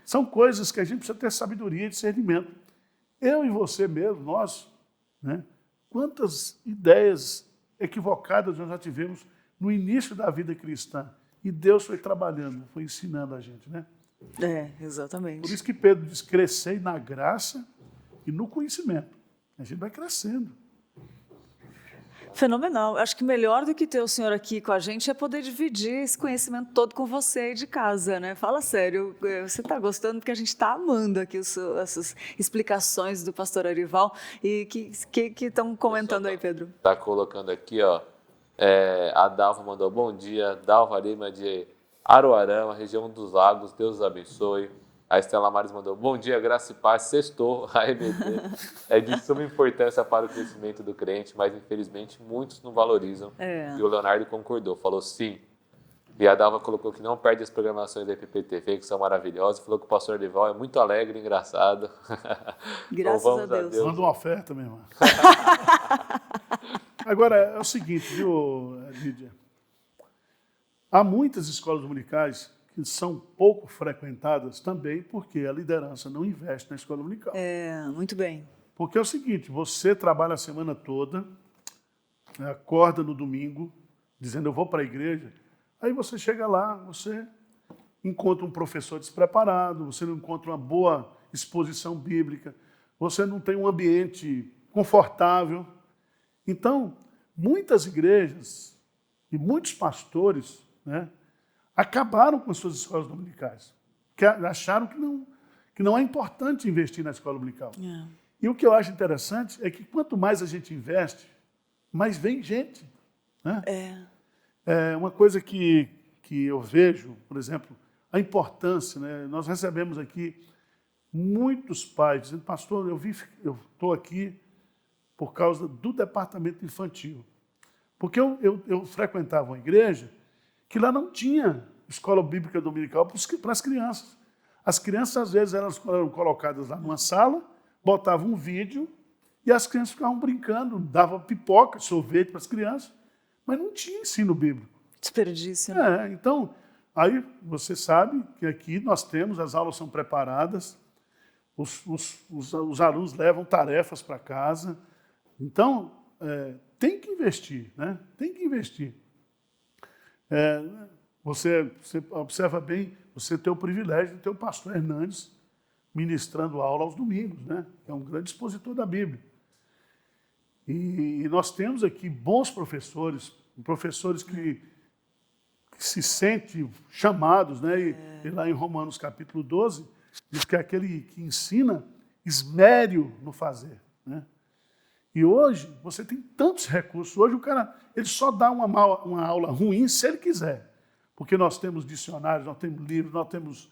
são coisas que a gente precisa ter sabedoria e discernimento. Eu e você mesmo, nós, né? Quantas ideias equivocadas nós já tivemos no início da vida cristã. E Deus foi trabalhando, foi ensinando a gente, né? Exatamente. Por isso que Pedro diz, crescei na graça e no conhecimento. A gente vai crescendo. Fenomenal. Acho que melhor do que ter o senhor aqui com a gente é poder dividir esse conhecimento todo com você aí de casa, né? Fala sério, você está gostando, porque a gente está amando aqui essas explicações do pastor Arival. E que estão comentando aí, Pedro? Está colocando aqui, ó. A Dalva mandou bom dia. Dalva Lima de Aruarama, região dos Lagos. Deus os abençoe. A Estela Mares mandou bom dia, graça e paz. Sextou, a EBT. É de suma importância para o crescimento do crente, mas infelizmente muitos não valorizam. E o Leonardo concordou, falou sim. E a Dalva colocou que não perde as programações da PPTV, que são maravilhosas. Falou que o pastor Arival é muito alegre e engraçado. Graças então, a Deus. Manda uma oferta, minha irmã. Agora, é o seguinte, viu, Lídia? Há muitas escolas dominicais que são pouco frequentadas também porque a liderança não investe na escola dominical. Muito bem. Porque é o seguinte, você trabalha a semana toda, acorda no domingo, dizendo eu vou para a igreja, aí você chega lá, você encontra um professor despreparado, você não encontra uma boa exposição bíblica, você não tem um ambiente confortável. Então, muitas igrejas e muitos pastores, né, acabaram com as suas escolas dominicais, que acharam que não é importante investir na escola dominical. E o que eu acho interessante é que quanto mais a gente investe, mais vem gente. Né? É uma coisa que eu vejo, por exemplo, a importância. Né? Nós recebemos aqui muitos pais dizendo, pastor, eu estou aqui por causa do departamento infantil. Porque eu frequentava uma igreja que lá não tinha escola bíblica dominical para as crianças. As crianças, às vezes, eram colocadas lá numa sala, botavam um vídeo e as crianças ficavam brincando, davam pipoca, sorvete para as crianças, mas não tinha ensino bíblico. Desperdício. Né? Então, aí você sabe que aqui nós temos, as aulas são preparadas, os alunos levam tarefas para casa. Então, tem que investir, né? Tem que investir. Você observa bem, você tem o privilégio de ter o pastor Hernandes ministrando aula aos domingos, né? É um grande expositor da Bíblia. E nós temos aqui bons professores que se sentem chamados, né? E lá em Romanos capítulo 12, diz que é aquele que ensina esmero no fazer, né? E hoje você tem tantos recursos. Hoje o cara ele só dá uma aula ruim se ele quiser. Porque nós temos dicionários, nós temos livros, nós temos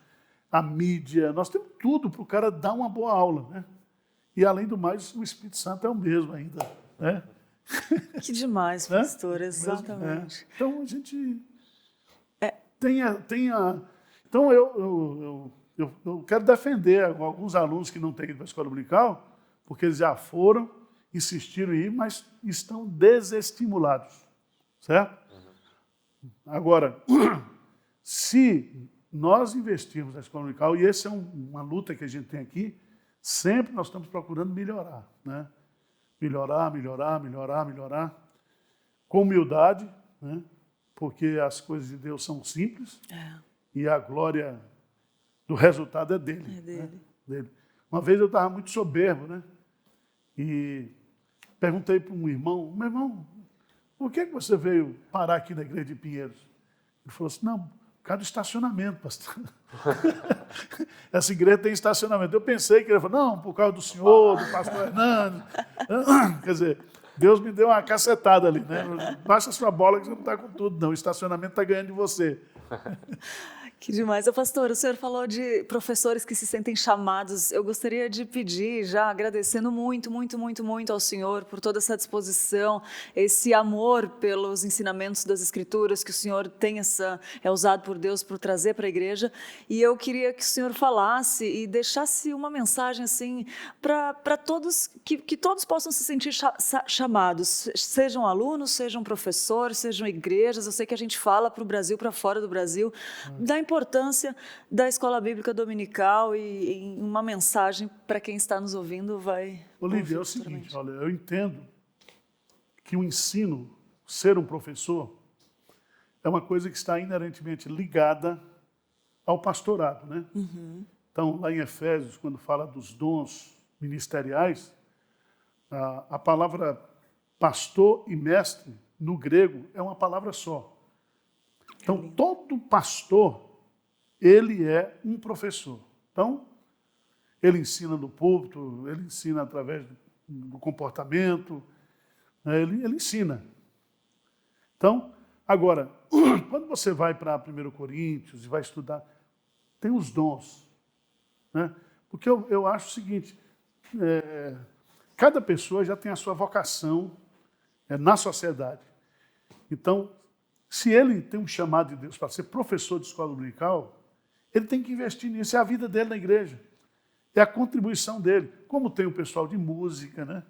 a mídia, nós temos tudo para o cara dar uma boa aula, né? E, além do mais, o Espírito Santo é o mesmo ainda, né? Que demais, Né? pastor, exatamente. Então, a gente Então, eu quero defender alguns alunos que não têm ido para a escola dominical, porque eles já foram, insistiram em ir, mas estão desestimulados, certo? Agora, se nós investirmos na escola dominical, e essa é uma luta que a gente tem aqui, sempre nós estamos procurando melhorar, né? Melhorar, com humildade, né? Porque as coisas de Deus são simples e a glória do resultado é dele. É dele. Né? Dele. Uma vez eu estava muito soberbo, né? E perguntei para um irmão, meu irmão, por que você veio parar aqui na igreja de Pinheiros? Ele falou assim, não, por causa do estacionamento, pastor. Essa igreja tem estacionamento. Eu pensei que ele falou, não, por causa do senhor, do pastor Hernandes. Quer dizer, Deus me deu uma cacetada ali, né? Baixa a sua bola que você não está com tudo, não. O estacionamento está ganhando de você. Que demais. Ô, pastor, o senhor falou de professores que se sentem chamados. Eu gostaria de pedir, já agradecendo muito ao senhor por toda essa disposição, esse amor pelos ensinamentos das Escrituras que o senhor tem é usado por Deus por trazer para a igreja. E eu queria que o senhor falasse e deixasse uma mensagem assim para todos, que todos possam se sentir chamados, sejam alunos, sejam professores, sejam igrejas. Eu sei que a gente fala para o Brasil, para fora do Brasil, da importância da escola bíblica dominical e uma mensagem para quem está nos ouvindo vai... Olívia, é o seguinte, olha, eu entendo que o ensino, ser um professor, é uma coisa que está inerentemente ligada ao pastorado, né? Então, lá em Efésios, quando fala dos dons ministeriais, a palavra pastor e mestre, no grego, é uma palavra só. Então, todo pastor, ele é um professor. Então, ele ensina no púlpito, ele ensina através do comportamento, né? Ele ensina. Então, agora, quando você vai para 1 Coríntios e vai estudar, tem os dons, né? Porque eu acho o seguinte, cada pessoa já tem a sua vocação na sociedade. Então, se ele tem um chamado de Deus para ser professor de escola dominical, ele tem que investir nisso, é a vida dele na igreja, é a contribuição dele. Como tem o pessoal de música, né?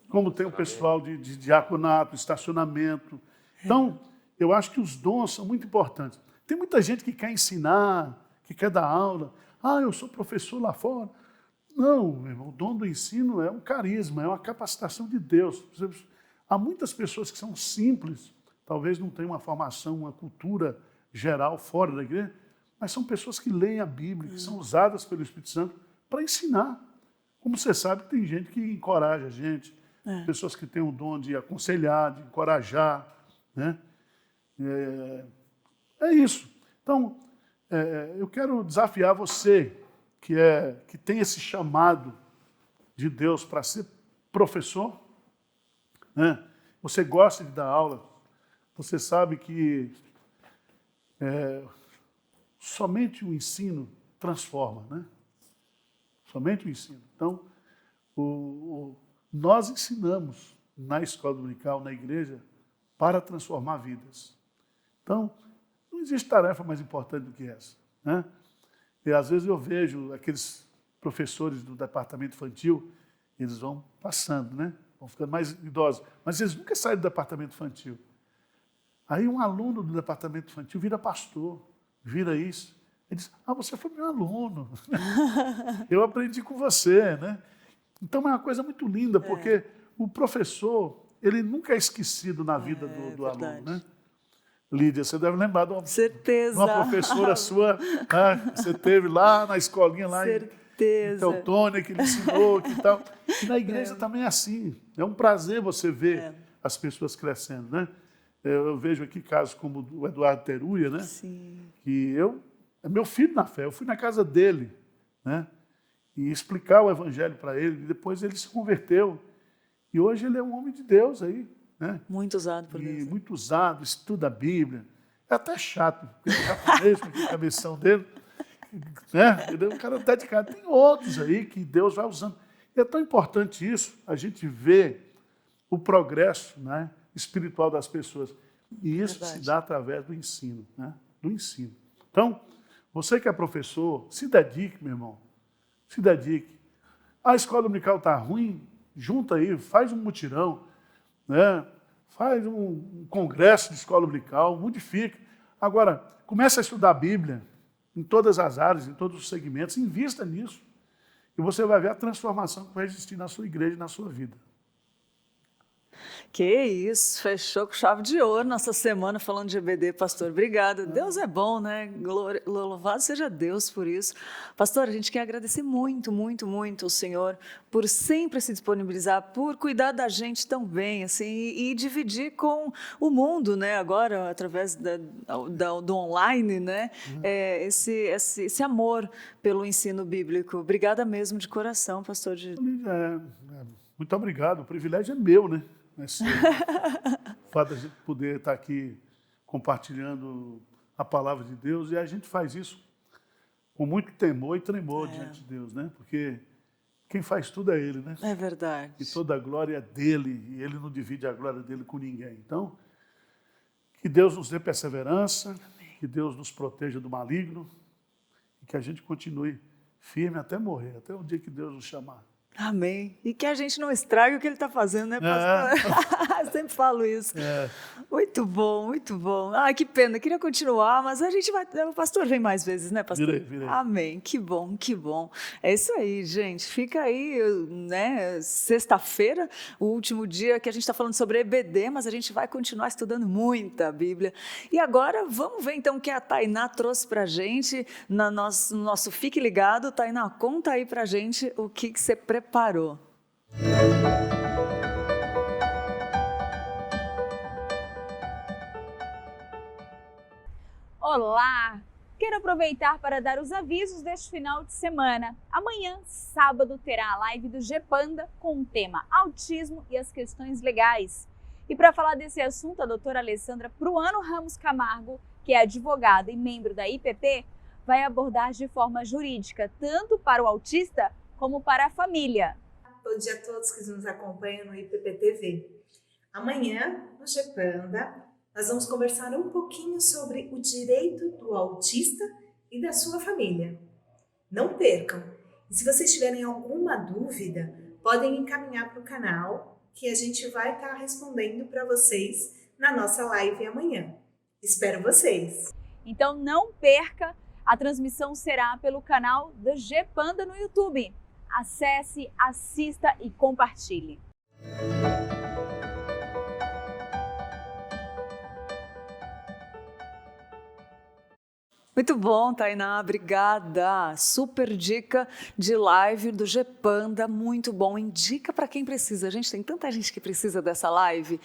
Como tem o pessoal de diaconato, estacionamento. Então, eu acho que os dons são muito importantes. Tem muita gente que quer ensinar, que quer dar aula. Ah, eu sou professor lá fora. Não, meu irmão, o dom do ensino é um carisma, é uma capacitação de Deus. Há muitas pessoas que são simples, talvez não tenham uma formação, uma cultura geral fora da igreja, mas são pessoas que leem a Bíblia, que são usadas pelo Espírito Santo para ensinar. Como você sabe, tem gente que encoraja a gente, pessoas que têm o dom de aconselhar, de encorajar, né? É isso. Então, eu quero desafiar você, que tem esse chamado de Deus para ser professor, né? Você gosta de dar aula, você sabe que somente o ensino transforma, né? Somente o ensino. Então, nós ensinamos na escola dominical, na igreja, para transformar vidas. Então, não existe tarefa mais importante do que essa, né? E às vezes eu vejo aqueles professores do departamento infantil, eles vão passando, né? Vão ficando mais idosos, mas eles nunca saem do departamento infantil. Aí um aluno do departamento infantil vira pastor, vira isso. Ele diz, você foi meu aluno. Eu aprendi com você, né? Então é uma coisa muito linda, porque o professor, ele nunca é esquecido na vida do aluno, né? Lídia, você deve lembrar de uma professora sua, né? Você teve lá na escolinha, lá em Teutônia, que lhe ensinou, que tal. E na igreja também é assim. É um prazer você ver as pessoas crescendo, né? Eu vejo aqui casos como o Eduardo Teruya, né? Sim. Que é meu filho na fé. Eu fui na casa dele, né? E explicar o evangelho para ele. E depois ele se converteu. E hoje ele é um homem de Deus aí, né? Muito usado por Deus. Muito usado, estuda a Bíblia. É até chato, porque é japonês, com a cabeção dele. né? O cara dedicado. Tem outros aí que Deus vai usando. E é tão importante isso, a gente ver o progresso, né, espiritual das pessoas. E isso se dá através do ensino, né? Do ensino. Então, você que é professor, se dedique, meu irmão. Se dedique. A escola dominical está ruim, junta aí, faz um mutirão, né? Faz um congresso de escola dominical, modifica. Agora, comece a estudar a Bíblia em todas as áreas, em todos os segmentos, invista nisso. E você vai ver a transformação que vai existir na sua igreja e na sua vida. Que isso, fechou com chave de ouro nossa semana falando de EBD, pastor. Obrigada. Deus é bom, né? Louvado seja Deus por isso. Pastor, a gente quer agradecer muito, muito, muito ao Senhor por sempre se disponibilizar, por cuidar da gente tão bem, assim, e dividir com o mundo, né? Agora, através do online, né? Esse amor pelo ensino bíblico. Obrigada mesmo de coração, pastor. Muito obrigado. O privilégio é meu, né? O fato de a gente poder estar aqui compartilhando a palavra de Deus, e a gente faz isso com muito temor e tremor diante de Deus, né? Porque quem faz tudo é Ele, né? É verdade. E toda a glória é dele, e Ele não divide a glória dele com ninguém. Então, que Deus nos dê perseverança, que Deus nos proteja do maligno, e que a gente continue firme até morrer, até o dia que Deus nos chamar. Amém. E que a gente não estrague o que ele está fazendo, né, pastor? Sempre falo isso. Muito bom, muito bom. Ah, que pena, queria continuar, mas a gente vai... O pastor vem mais vezes, né, pastor? Virei. Amém, que bom, que bom. É isso aí, gente. Fica aí, né, sexta-feira, o último dia que a gente está falando sobre EBD, mas a gente vai continuar estudando muita Bíblia. E agora, vamos ver então o que a Tainá trouxe para a gente no nosso Fique Ligado. Tainá, conta aí para a gente o que você preparou. Olá! Quero aproveitar para dar os avisos deste final de semana. Amanhã, sábado, terá a live do GPanda com o tema Autismo e as Questões Legais. E para falar desse assunto, a doutora Alessandra Pruano Ramos Camargo, que é advogada e membro da IPP, vai abordar de forma jurídica, tanto para o autista como para a família. Bom dia a todos que nos acompanham no IPP TV. Amanhã, no GPanda, nós vamos conversar um pouquinho sobre o direito do autista e da sua família. Não percam! E se vocês tiverem alguma dúvida, podem encaminhar para o canal, que a gente vai estar respondendo para vocês na nossa live amanhã. Espero vocês! Então não perca, a transmissão será pelo canal do GPanda no YouTube. Acesse, assista e compartilhe. Muito bom, Tainá, obrigada. Super dica de live do GPanda, muito bom. Indica para quem precisa. Gente, tem tanta gente que precisa dessa live.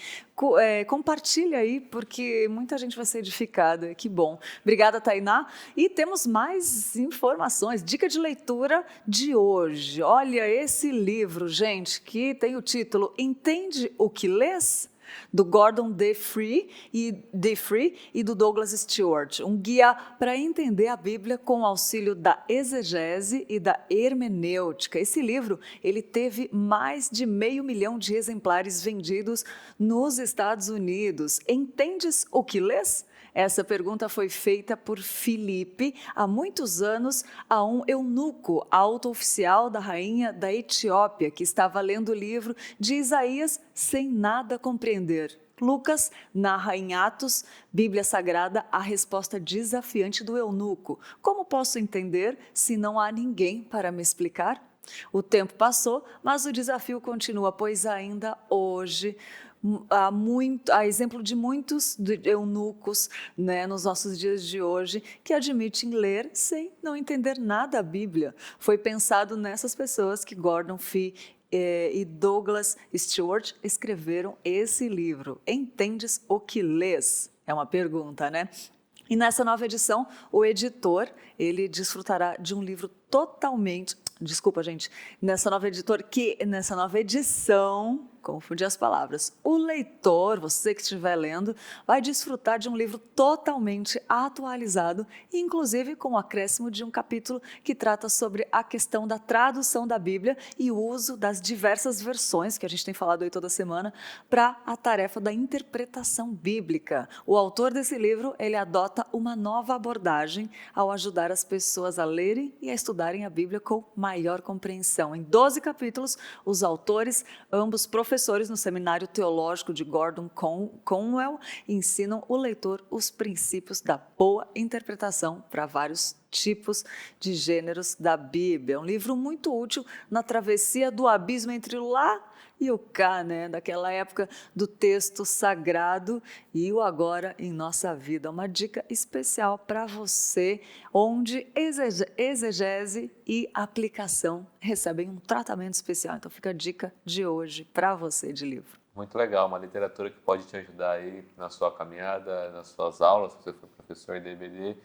Compartilha aí, porque muita gente vai ser edificada. Que bom. Obrigada, Tainá. E temos mais informações. Dica de leitura de hoje. Olha esse livro, gente, que tem o título Entende o que lês? Do Gordon D. Free e do Douglas Stewart, um guia para entender a Bíblia com o auxílio da exegese e da hermenêutica. Esse livro, ele teve mais de 500 mil de exemplares vendidos nos Estados Unidos. Entendes o que lês? Essa pergunta foi feita por Filipe há muitos anos a um eunuco, alto oficial da rainha da Etiópia, que estava lendo o livro de Isaías sem nada compreender. Lucas narra em Atos, Bíblia Sagrada, a resposta desafiante do eunuco. Como posso entender se não há ninguém para me explicar? O tempo passou, mas o desafio continua, pois ainda hoje há exemplo de muitos eunucos, né, nos nossos dias de hoje, que admitem ler sem não entender nada da Bíblia. Foi pensado nessas pessoas que Gordon Fee e Douglas Stewart escreveram esse livro. Entendes o que lês? É uma pergunta, né? E nessa nova edição, o editor, ele desfrutará de um livro totalmente... Desculpa, gente. Nessa nova edição... Confundi as palavras. O leitor, você que estiver lendo, vai desfrutar de um livro totalmente atualizado, inclusive com o acréscimo de um capítulo que trata sobre a questão da tradução da Bíblia e o uso das diversas versões, que a gente tem falado aí toda semana, para a tarefa da interpretação bíblica. O autor desse livro, ele adota uma nova abordagem ao ajudar as pessoas a lerem e a estudarem a Bíblia com maior compreensão. Em 12 capítulos, os autores, ambos professores no Seminário Teológico de Gordon Conwell, ensinam o leitor os princípios da boa interpretação para vários tipos de gêneros da Bíblia. É um livro muito útil na travessia do abismo entre o lá e o cá, né? Daquela época do texto sagrado e o agora em nossa vida. Uma dica especial para você, onde exegese e aplicação recebem um tratamento especial. Então fica a dica de hoje para você de livro. Muito legal, uma literatura que pode te ajudar aí na sua caminhada, nas suas aulas, se você for professor de EBD,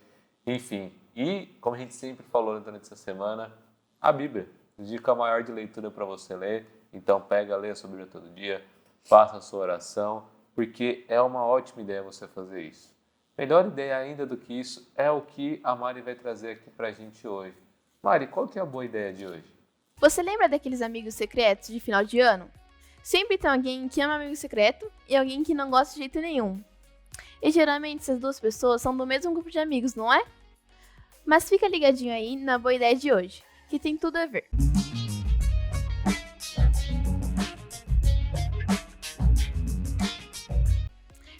enfim. E, como a gente sempre falou durante essa semana, a Bíblia. Dica maior de leitura para você ler. Então pega, leia a sua Bíblia todo dia, faça a sua oração, porque é uma ótima ideia você fazer isso. Melhor ideia ainda do que isso é o que a Mari vai trazer aqui para a gente hoje. Mari, qual que é a boa ideia de hoje? Você lembra daqueles amigos secretos de final de ano? Sempre tem alguém que ama amigo secreto e alguém que não gosta de jeito nenhum. E geralmente essas duas pessoas são do mesmo grupo de amigos, não é? Mas fica ligadinho aí na boa ideia de hoje, que tem tudo a ver.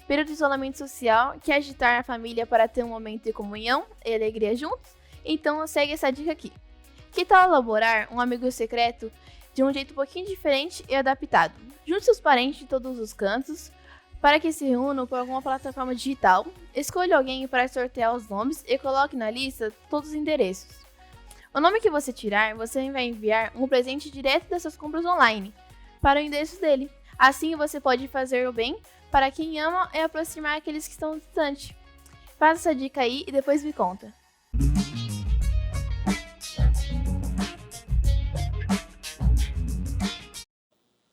Período de isolamento social, quer agitar a família para ter um momento de comunhão e alegria juntos? Então segue essa dica aqui. Que tal elaborar um amigo secreto de um jeito um pouquinho diferente e adaptado? Junte seus parentes de todos os cantos para que se reúnam por alguma plataforma digital, escolha alguém para sortear os nomes e coloque na lista todos os endereços. O nome que você tirar, você vai enviar um presente direto dessas compras online para o endereço dele. Assim você pode fazer o bem para quem ama e aproximar aqueles que estão distantes. Faça essa dica aí e depois me conta.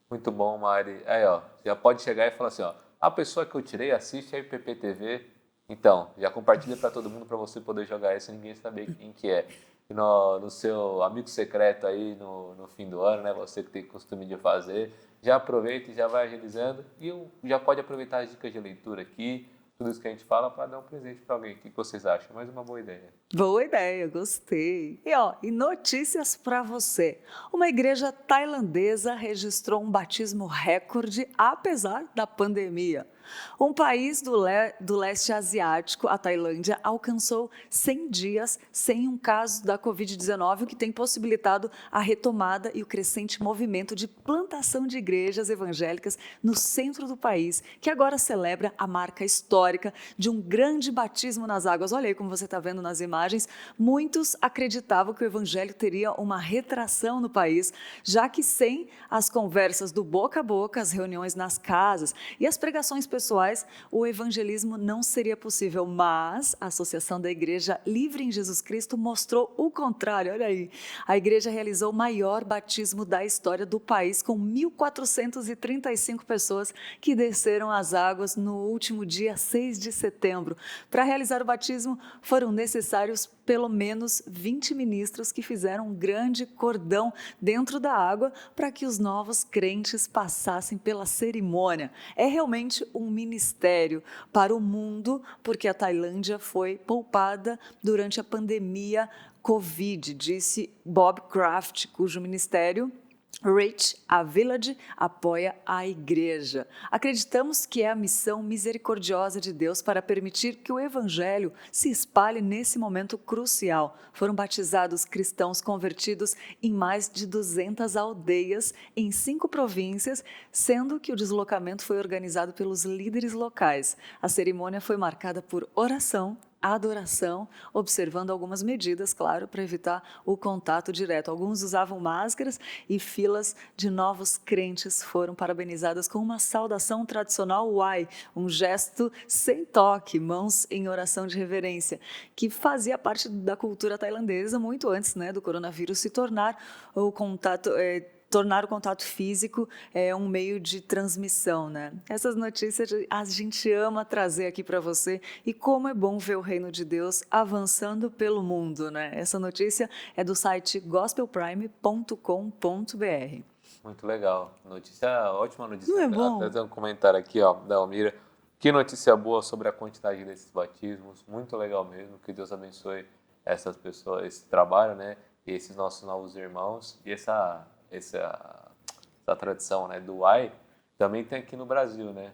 Muito bom, Mari. Aí, ó, já pode chegar e falar assim, ó, a pessoa que eu tirei assiste a IPPTV, então, já compartilha para todo mundo para você poder jogar isso e ninguém saber quem que é. E no seu amigo secreto aí no fim do ano, né, você que tem costume de fazer, já aproveita e já vai agilizando e já pode aproveitar as dicas de leitura aqui, tudo isso que a gente fala para dar um presente para alguém. O que vocês acham? Mais uma boa ideia. Boa ideia, gostei. E notícias para você. Uma igreja tailandesa registrou um batismo recorde apesar da pandemia. Um país do leste asiático, a Tailândia, alcançou 100 dias sem um caso da Covid-19, o que tem possibilitado a retomada e o crescente movimento de plantação de igrejas evangélicas no centro do país, que agora celebra a marca histórica de um grande batismo nas águas. Olha aí como você está vendo nas imagens, muitos acreditavam que o evangelho teria uma retração no país, já que sem as conversas do boca a boca, as reuniões nas casas e as pregações pessoais, o evangelismo não seria possível, mas a Associação da Igreja Livre em Jesus Cristo mostrou o contrário. Olha aí, a igreja realizou o maior batismo da história do país, com 1.435 pessoas que desceram as águas no último dia 6 de setembro. Para realizar o batismo, foram necessários pelo menos 20 ministros que fizeram um grande cordão dentro da água para que os novos crentes passassem pela cerimônia. É realmente um ministério para o mundo, porque a Tailândia foi poupada durante a pandemia Covid, disse Bob Kraft, cujo ministério Reach a Village apoia a igreja. Acreditamos que é a missão misericordiosa de Deus para permitir que o evangelho se espalhe nesse momento crucial. Foram batizados cristãos convertidos em mais de 200 aldeias em 5 províncias, sendo que o deslocamento foi organizado pelos líderes locais. A cerimônia foi marcada por oração adoração, observando algumas medidas, claro, para evitar o contato direto. Alguns usavam máscaras e filas de novos crentes foram parabenizadas com uma saudação tradicional Wai, um gesto sem toque, mãos em oração de reverência, que fazia parte da cultura tailandesa muito antes, né, do coronavírus se tornar o contato físico um meio de transmissão, né? Essas notícias a gente ama trazer aqui para você, e como é bom ver o reino de Deus avançando pelo mundo, né? Essa notícia é do site gospelprime.com.br. Muito legal. Notícia, ótima notícia. Não é bom? Até tem um comentário aqui, ó, da Almira. Que notícia boa sobre a quantidade desses batismos. Muito legal mesmo. Que Deus abençoe essas pessoas, esse trabalho, né? E esses nossos novos irmãos. E essa tradição, né, do Uai também tem aqui no Brasil, né?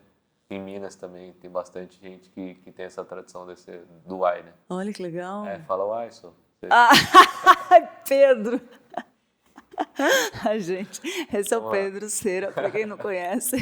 Em Minas também tem bastante gente que tem essa tradição do Uai, né? Olha que legal. Fala Uai, só. Pedro! Gente, esse é o Pedro Cera, para quem não conhece.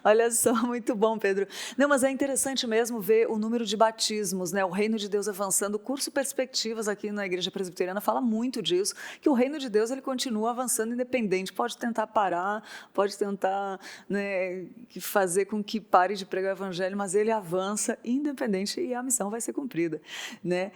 Olha só, muito bom, Pedro. Não, mas é interessante mesmo ver o número de batismos, né? O reino de Deus avançando. O curso Perspectivas aqui na Igreja Presbiteriana fala muito disso, que o reino de Deus ele continua avançando independente. Pode tentar parar, pode tentar, né, fazer com que pare de pregar o evangelho, mas ele avança independente e a missão vai ser cumprida, né?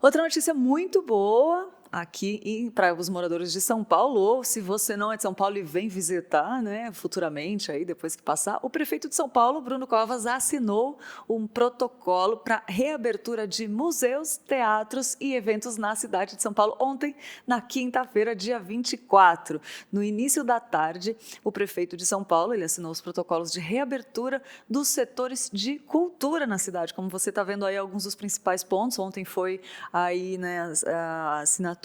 Outra notícia muito boa aqui para os moradores de São Paulo, ou se você não é de São Paulo e vem visitar, né, futuramente, aí, depois que passar, o prefeito de São Paulo, Bruno Covas, assinou um protocolo para reabertura de museus, teatros e eventos na cidade de São Paulo ontem, na quinta-feira, dia 24. No início da tarde, o prefeito de São Paulo ele assinou os protocolos de reabertura dos setores de cultura na cidade. Como você está vendo aí alguns dos principais pontos, ontem foi aí, né, a assinatura.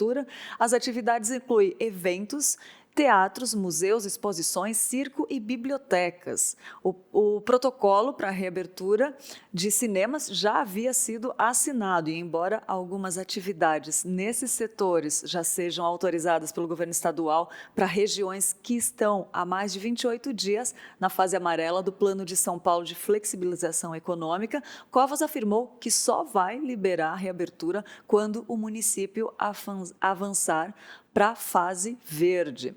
As atividades incluem eventos, teatros, museus, exposições, circo e bibliotecas. O protocolo para a reabertura de cinemas já havia sido assinado, e embora algumas atividades nesses setores já sejam autorizadas pelo governo estadual para regiões que estão há mais de 28 dias na fase amarela do Plano de São Paulo de Flexibilização Econômica, Covas afirmou que só vai liberar a reabertura quando o município avançar para a fase verde.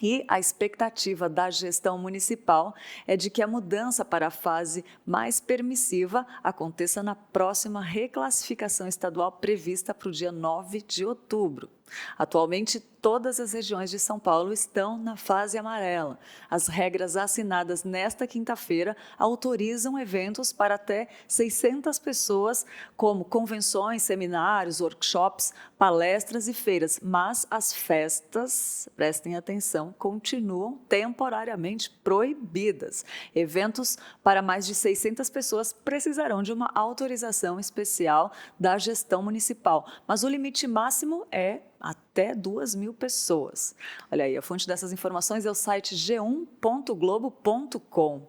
E a expectativa da gestão municipal é de que a mudança para a fase mais permissiva aconteça na próxima reclassificação estadual prevista para o dia 9 de outubro. Atualmente, todas as regiões de São Paulo estão na fase amarela. As regras assinadas nesta quinta-feira autorizam eventos para até 600 pessoas, como convenções, seminários, workshops, palestras e feiras. Mas as festas, prestem atenção, continuam temporariamente proibidas. Eventos para mais de 600 pessoas precisarão de uma autorização especial da gestão municipal, mas o limite máximo é até 2.000 pessoas. Olha aí, a fonte dessas informações é o site g1.globo.com.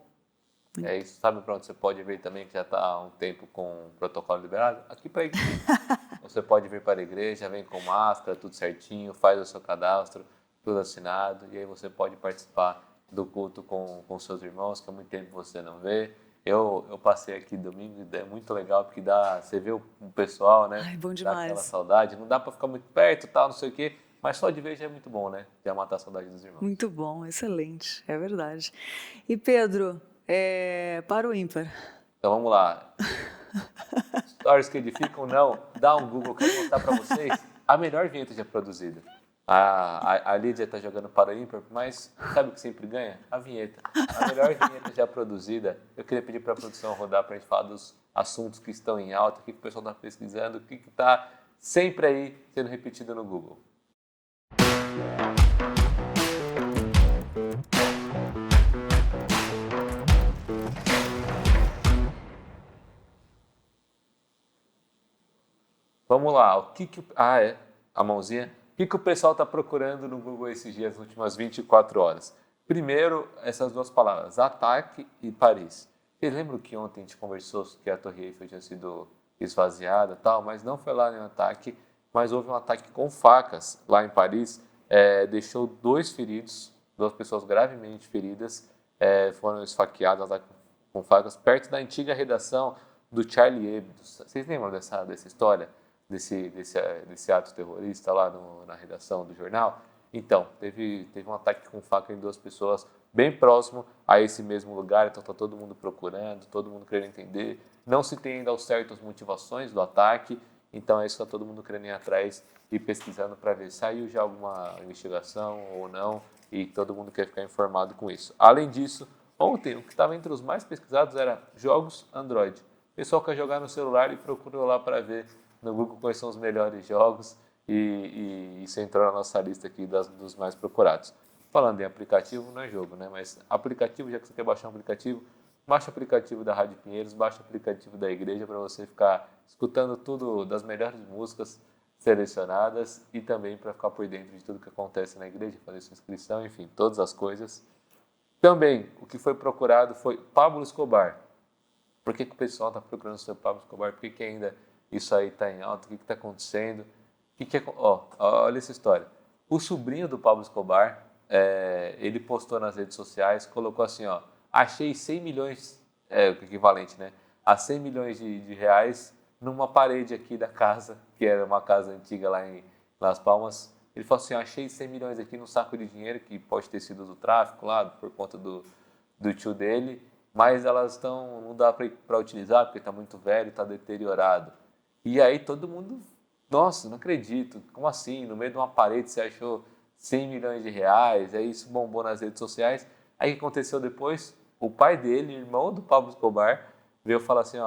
É isso, sabe para onde você pode vir também, que já está há um tempo com o protocolo liberado? Aqui para a igreja. Você pode vir para a igreja, vem com máscara, tudo certinho, faz o seu cadastro, tudo assinado, e aí você pode participar do culto com seus irmãos, que há muito tempo você não vê. Eu passei aqui domingo e é muito legal, porque você vê o pessoal, né? Ai, bom dá demais. aquela saudade. Não dá para ficar muito perto, tal, não sei o quê, mas só de ver já é muito bom, né? Já matar a saudade dos irmãos. Muito bom, excelente, é verdade. E Pedro, para o ímpar? Então vamos lá. Stories que edificam, não. Dá um Google, quero mostrar para vocês a melhor vinheta já produzida. A Lídia está jogando para o ímpar, mas sabe o que sempre ganha? A vinheta. A melhor vinheta já produzida. Eu queria pedir para a produção rodar para a gente falar dos assuntos que estão em alta, o que o pessoal está pesquisando, o que está sempre aí sendo repetido no Google. Vamos lá. A mãozinha. O que o pessoal está procurando no Google esses dias, nas últimas 24 horas? Primeiro, essas duas palavras, ataque e Paris. Vocês lembram que ontem a gente conversou que a Torre Eiffel tinha sido esvaziada e tal, mas não foi lá nenhum ataque, mas houve um ataque com facas lá em Paris, deixou 2 feridos, 2 pessoas gravemente feridas, foram esfaqueadas lá com facas, perto da antiga redação do Charlie Hebdo. Vocês lembram dessa história, desse ato terrorista lá na redação do jornal? Então, teve um ataque com faca em 2 pessoas bem próximo a esse mesmo lugar, então está todo mundo procurando, todo mundo querendo entender. Não se tem ainda ao certo as motivações do ataque, então é isso que está todo mundo querendo ir atrás e pesquisando para ver se saiu já alguma investigação ou não, e todo mundo quer ficar informado com isso. Além disso, ontem o que estava entre os mais pesquisados era jogos Android. O pessoal quer jogar no celular e procurou lá para ver no Google quais são os melhores jogos, e isso entrou na nossa lista aqui dos mais procurados. Falando em aplicativo, não é jogo, né? Mas aplicativo, já que você quer baixar um aplicativo, baixa o aplicativo da Rádio Pinheiros, baixa o aplicativo da igreja para você ficar escutando tudo das melhores músicas selecionadas e também para ficar por dentro de tudo que acontece na igreja, fazer sua inscrição, enfim, todas as coisas. Também, o que foi procurado foi Pablo Escobar. Por que o pessoal está procurando sobre Pablo Escobar? Por que ainda isso aí está em alta? O que está acontecendo? Olha essa história. O sobrinho do Pablo Escobar, ele postou nas redes sociais, colocou assim, achei 100 milhões, o equivalente, né, a 100 milhões de reais numa parede aqui da casa, que era uma casa antiga lá em Las Palmas. Ele falou assim, achei 100 milhões aqui num saco de dinheiro, que pode ter sido do tráfico lá, por conta do tio dele, mas elas não dá para utilizar, porque está muito velho, está deteriorado. E aí todo mundo, nossa, não acredito, como assim? No meio de uma parede você achou 100 milhões de reais, aí isso bombou nas redes sociais. Aí o que aconteceu depois? O pai dele, irmão do Pablo Escobar, veio falar assim,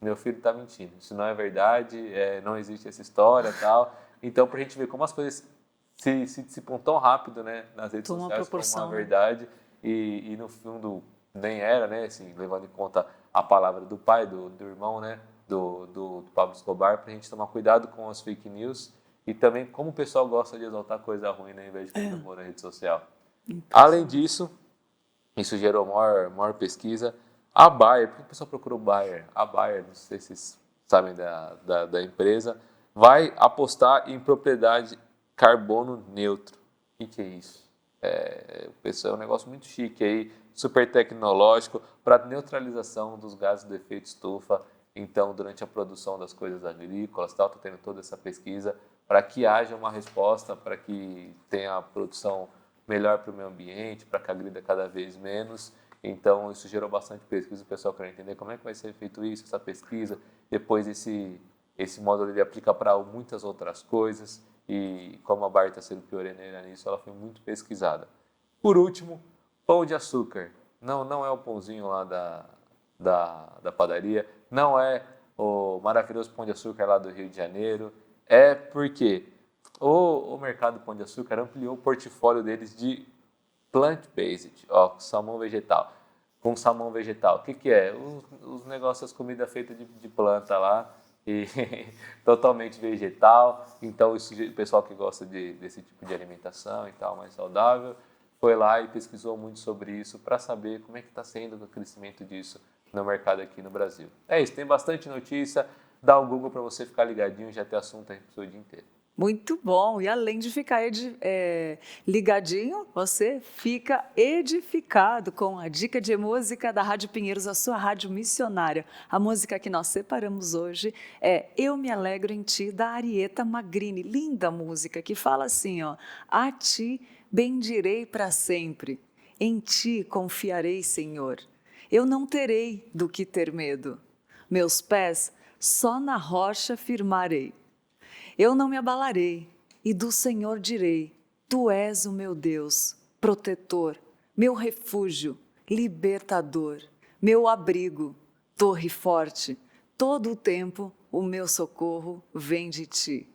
meu filho está mentindo, isso não é verdade, não existe essa história e tal. Então, para a gente ver como as coisas se dissipam tão rápido, né, nas redes sociais, como uma verdade, e no fundo nem era, né, assim, levando em conta a palavra do pai, do irmão, né, do Pablo Escobar, para a gente tomar cuidado com as fake news e também como o pessoal gosta de exaltar coisa ruim, né, ao invés de coisa boa na rede social. Além disso, isso gerou maior pesquisa. A Bayer, por que o pessoal procurou Bayer? A Bayer, não sei se vocês sabem da empresa, vai apostar em propriedade carbono neutro. O que é isso? É um negócio muito chique aí, super tecnológico, para neutralização dos gases do efeito estufa. Então, durante a produção das coisas agrícolas, está tendo toda essa pesquisa para que haja uma resposta, para que tenha a produção melhor para o meio ambiente, para que agrida cada vez menos. Então, isso gerou bastante pesquisa, o pessoal quer entender como é que vai ser feito isso, essa pesquisa. Depois, esse módulo ele aplica para muitas outras coisas, e como a Bayer está sendo pioneira nisso, ela foi muito pesquisada. Por último, pão de açúcar. Não é o pãozinho lá da padaria, não é o maravilhoso pão de açúcar lá do Rio de Janeiro, é porque o mercado Pão de Açúcar ampliou o portfólio deles de plant-based, salmão vegetal. Com salmão vegetal, o que é? Os negócios, as comidas feitas de planta lá, e totalmente vegetal. Então, o pessoal que gosta desse tipo de alimentação e tal, mais saudável, foi lá e pesquisou muito sobre isso para saber como é que está sendo o crescimento disso no mercado aqui no Brasil. É isso, tem bastante notícia, dá um Google para você ficar ligadinho, já ter assunto aí o dia inteiro. Muito bom, e além de ficar ligadinho, você fica edificado com a dica de música da Rádio Pinheiros, a sua rádio missionária. A música que nós separamos hoje é Eu Me Alegro em Ti, da Arieta Magrini. Linda música, que fala assim, a Ti bendirei para sempre, em Ti confiarei, Senhor. Eu não terei do que ter medo, meus pés só na rocha firmarei. Eu não me abalarei, e do Senhor direi, Tu és o meu Deus, protetor, meu refúgio, libertador, meu abrigo, torre forte, todo o tempo o meu socorro vem de Ti.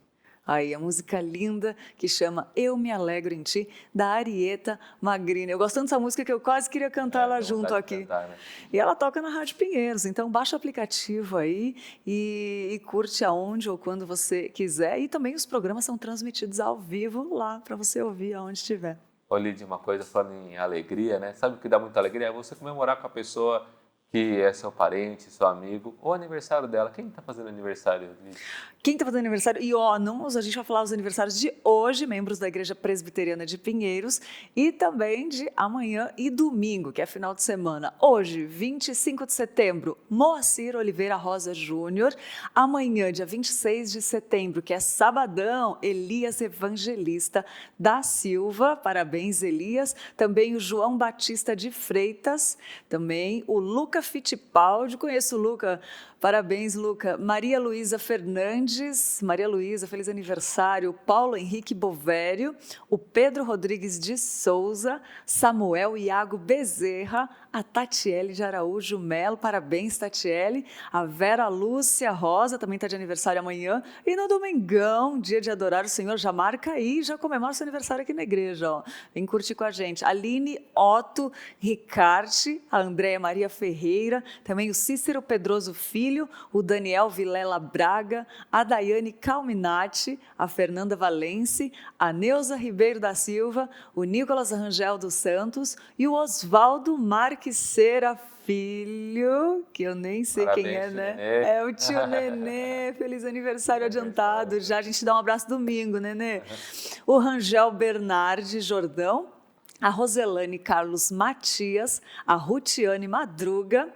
Aí a música linda que chama Eu Me Alegro em Ti, da Arieta Magrini. Eu gosto tanto dessa música que eu quase queria cantar ela junto aqui. Cantar, né? E ela toca na Rádio Pinheiros, então baixa o aplicativo aí e curte aonde ou quando você quiser. E também os programas são transmitidos ao vivo lá, para você ouvir aonde estiver. Olha, de uma coisa falando em alegria, né? Sabe o que dá muita alegria? É você comemorar com a pessoa que é seu parente, seu amigo, ou aniversário dela. Quem está fazendo aniversário, Lídia? Quem está fazendo aniversário? E ó, a gente vai falar os aniversários de hoje, membros da Igreja Presbiteriana de Pinheiros, e também de amanhã e domingo, que é final de semana. Hoje, 25 de setembro, Moacir Oliveira Rosa Júnior. Amanhã, dia 26 de setembro, que é sabadão, Elias Evangelista da Silva. Parabéns, Elias. Também o João Batista de Freitas. Também o Luca Fittipaldi. Conheço o Luca. Parabéns, Luca. Maria Luísa Fernandes. Maria Luísa, feliz aniversário. Paulo Henrique Bovério. O Pedro Rodrigues de Souza. Samuel Iago Bezerra. A Tatiele de Araújo Melo. Parabéns, Tatiele. A Vera Lúcia Rosa também está de aniversário amanhã. E no domingão, dia de adorar o Senhor, já marca aí, já comemora seu aniversário aqui na igreja. Ó. Vem curtir com a gente. Aline Otto Ricarte. A Andréia Maria Ferreira. Também o Cícero Pedroso Filho. O Daniel Vilela Braga, a Daiane Calminati, a Fernanda Valense, a Neuza Ribeiro da Silva, o Nicolas Rangel dos Santos e o Oswaldo Marques Cera Filho, que eu nem sei Parabéns, quem é, né? Nenê. É o tio Nenê, feliz aniversário adiantado. Já a gente dá um abraço domingo, Nenê. O Rangel Bernardi Jordão, a Roselane Carlos Matias, a Rutiane Madruga,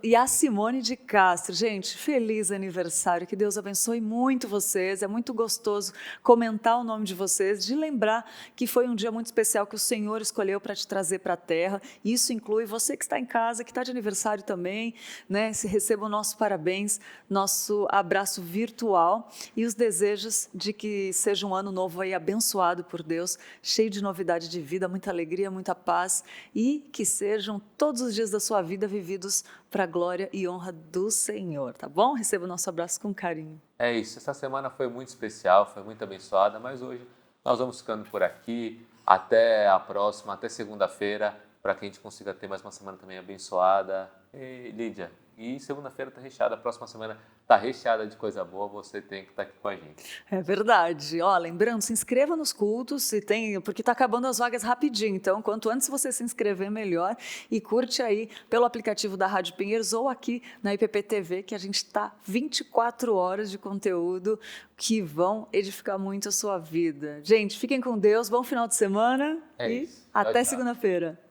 e a Simone de Castro. Gente, feliz aniversário, que Deus abençoe muito vocês, é muito gostoso comentar o nome de vocês, de lembrar que foi um dia muito especial que o Senhor escolheu para te trazer para a terra, e isso inclui você que está em casa, que está de aniversário também, né? Se receba o nosso parabéns, nosso abraço virtual e os desejos de que seja um ano novo aí abençoado por Deus, cheio de novidade de vida, muita alegria, muita paz, e que sejam todos os dias da sua vida vividos para a glória e honra do Senhor, tá bom? Receba o nosso abraço com carinho. É isso, essa semana foi muito especial, foi muito abençoada, mas hoje nós vamos ficando por aqui. Até a próxima, até segunda-feira, para que a gente consiga ter mais uma semana também abençoada. E, Lídia, e segunda-feira está recheada, a próxima semana está recheada de coisa boa, você tem que estar aqui com a gente. É verdade. Ó, lembrando, se inscreva nos cultos, se tem, porque está acabando as vagas rapidinho. Então, quanto antes você se inscrever, melhor. E curte aí pelo aplicativo da Rádio Pinheiros ou aqui na IPP TV, que a gente está 24 horas de conteúdo que vão edificar muito a sua vida. Gente, fiquem com Deus, bom final de semana É e isso. Tchau, até tchau. segunda-feira.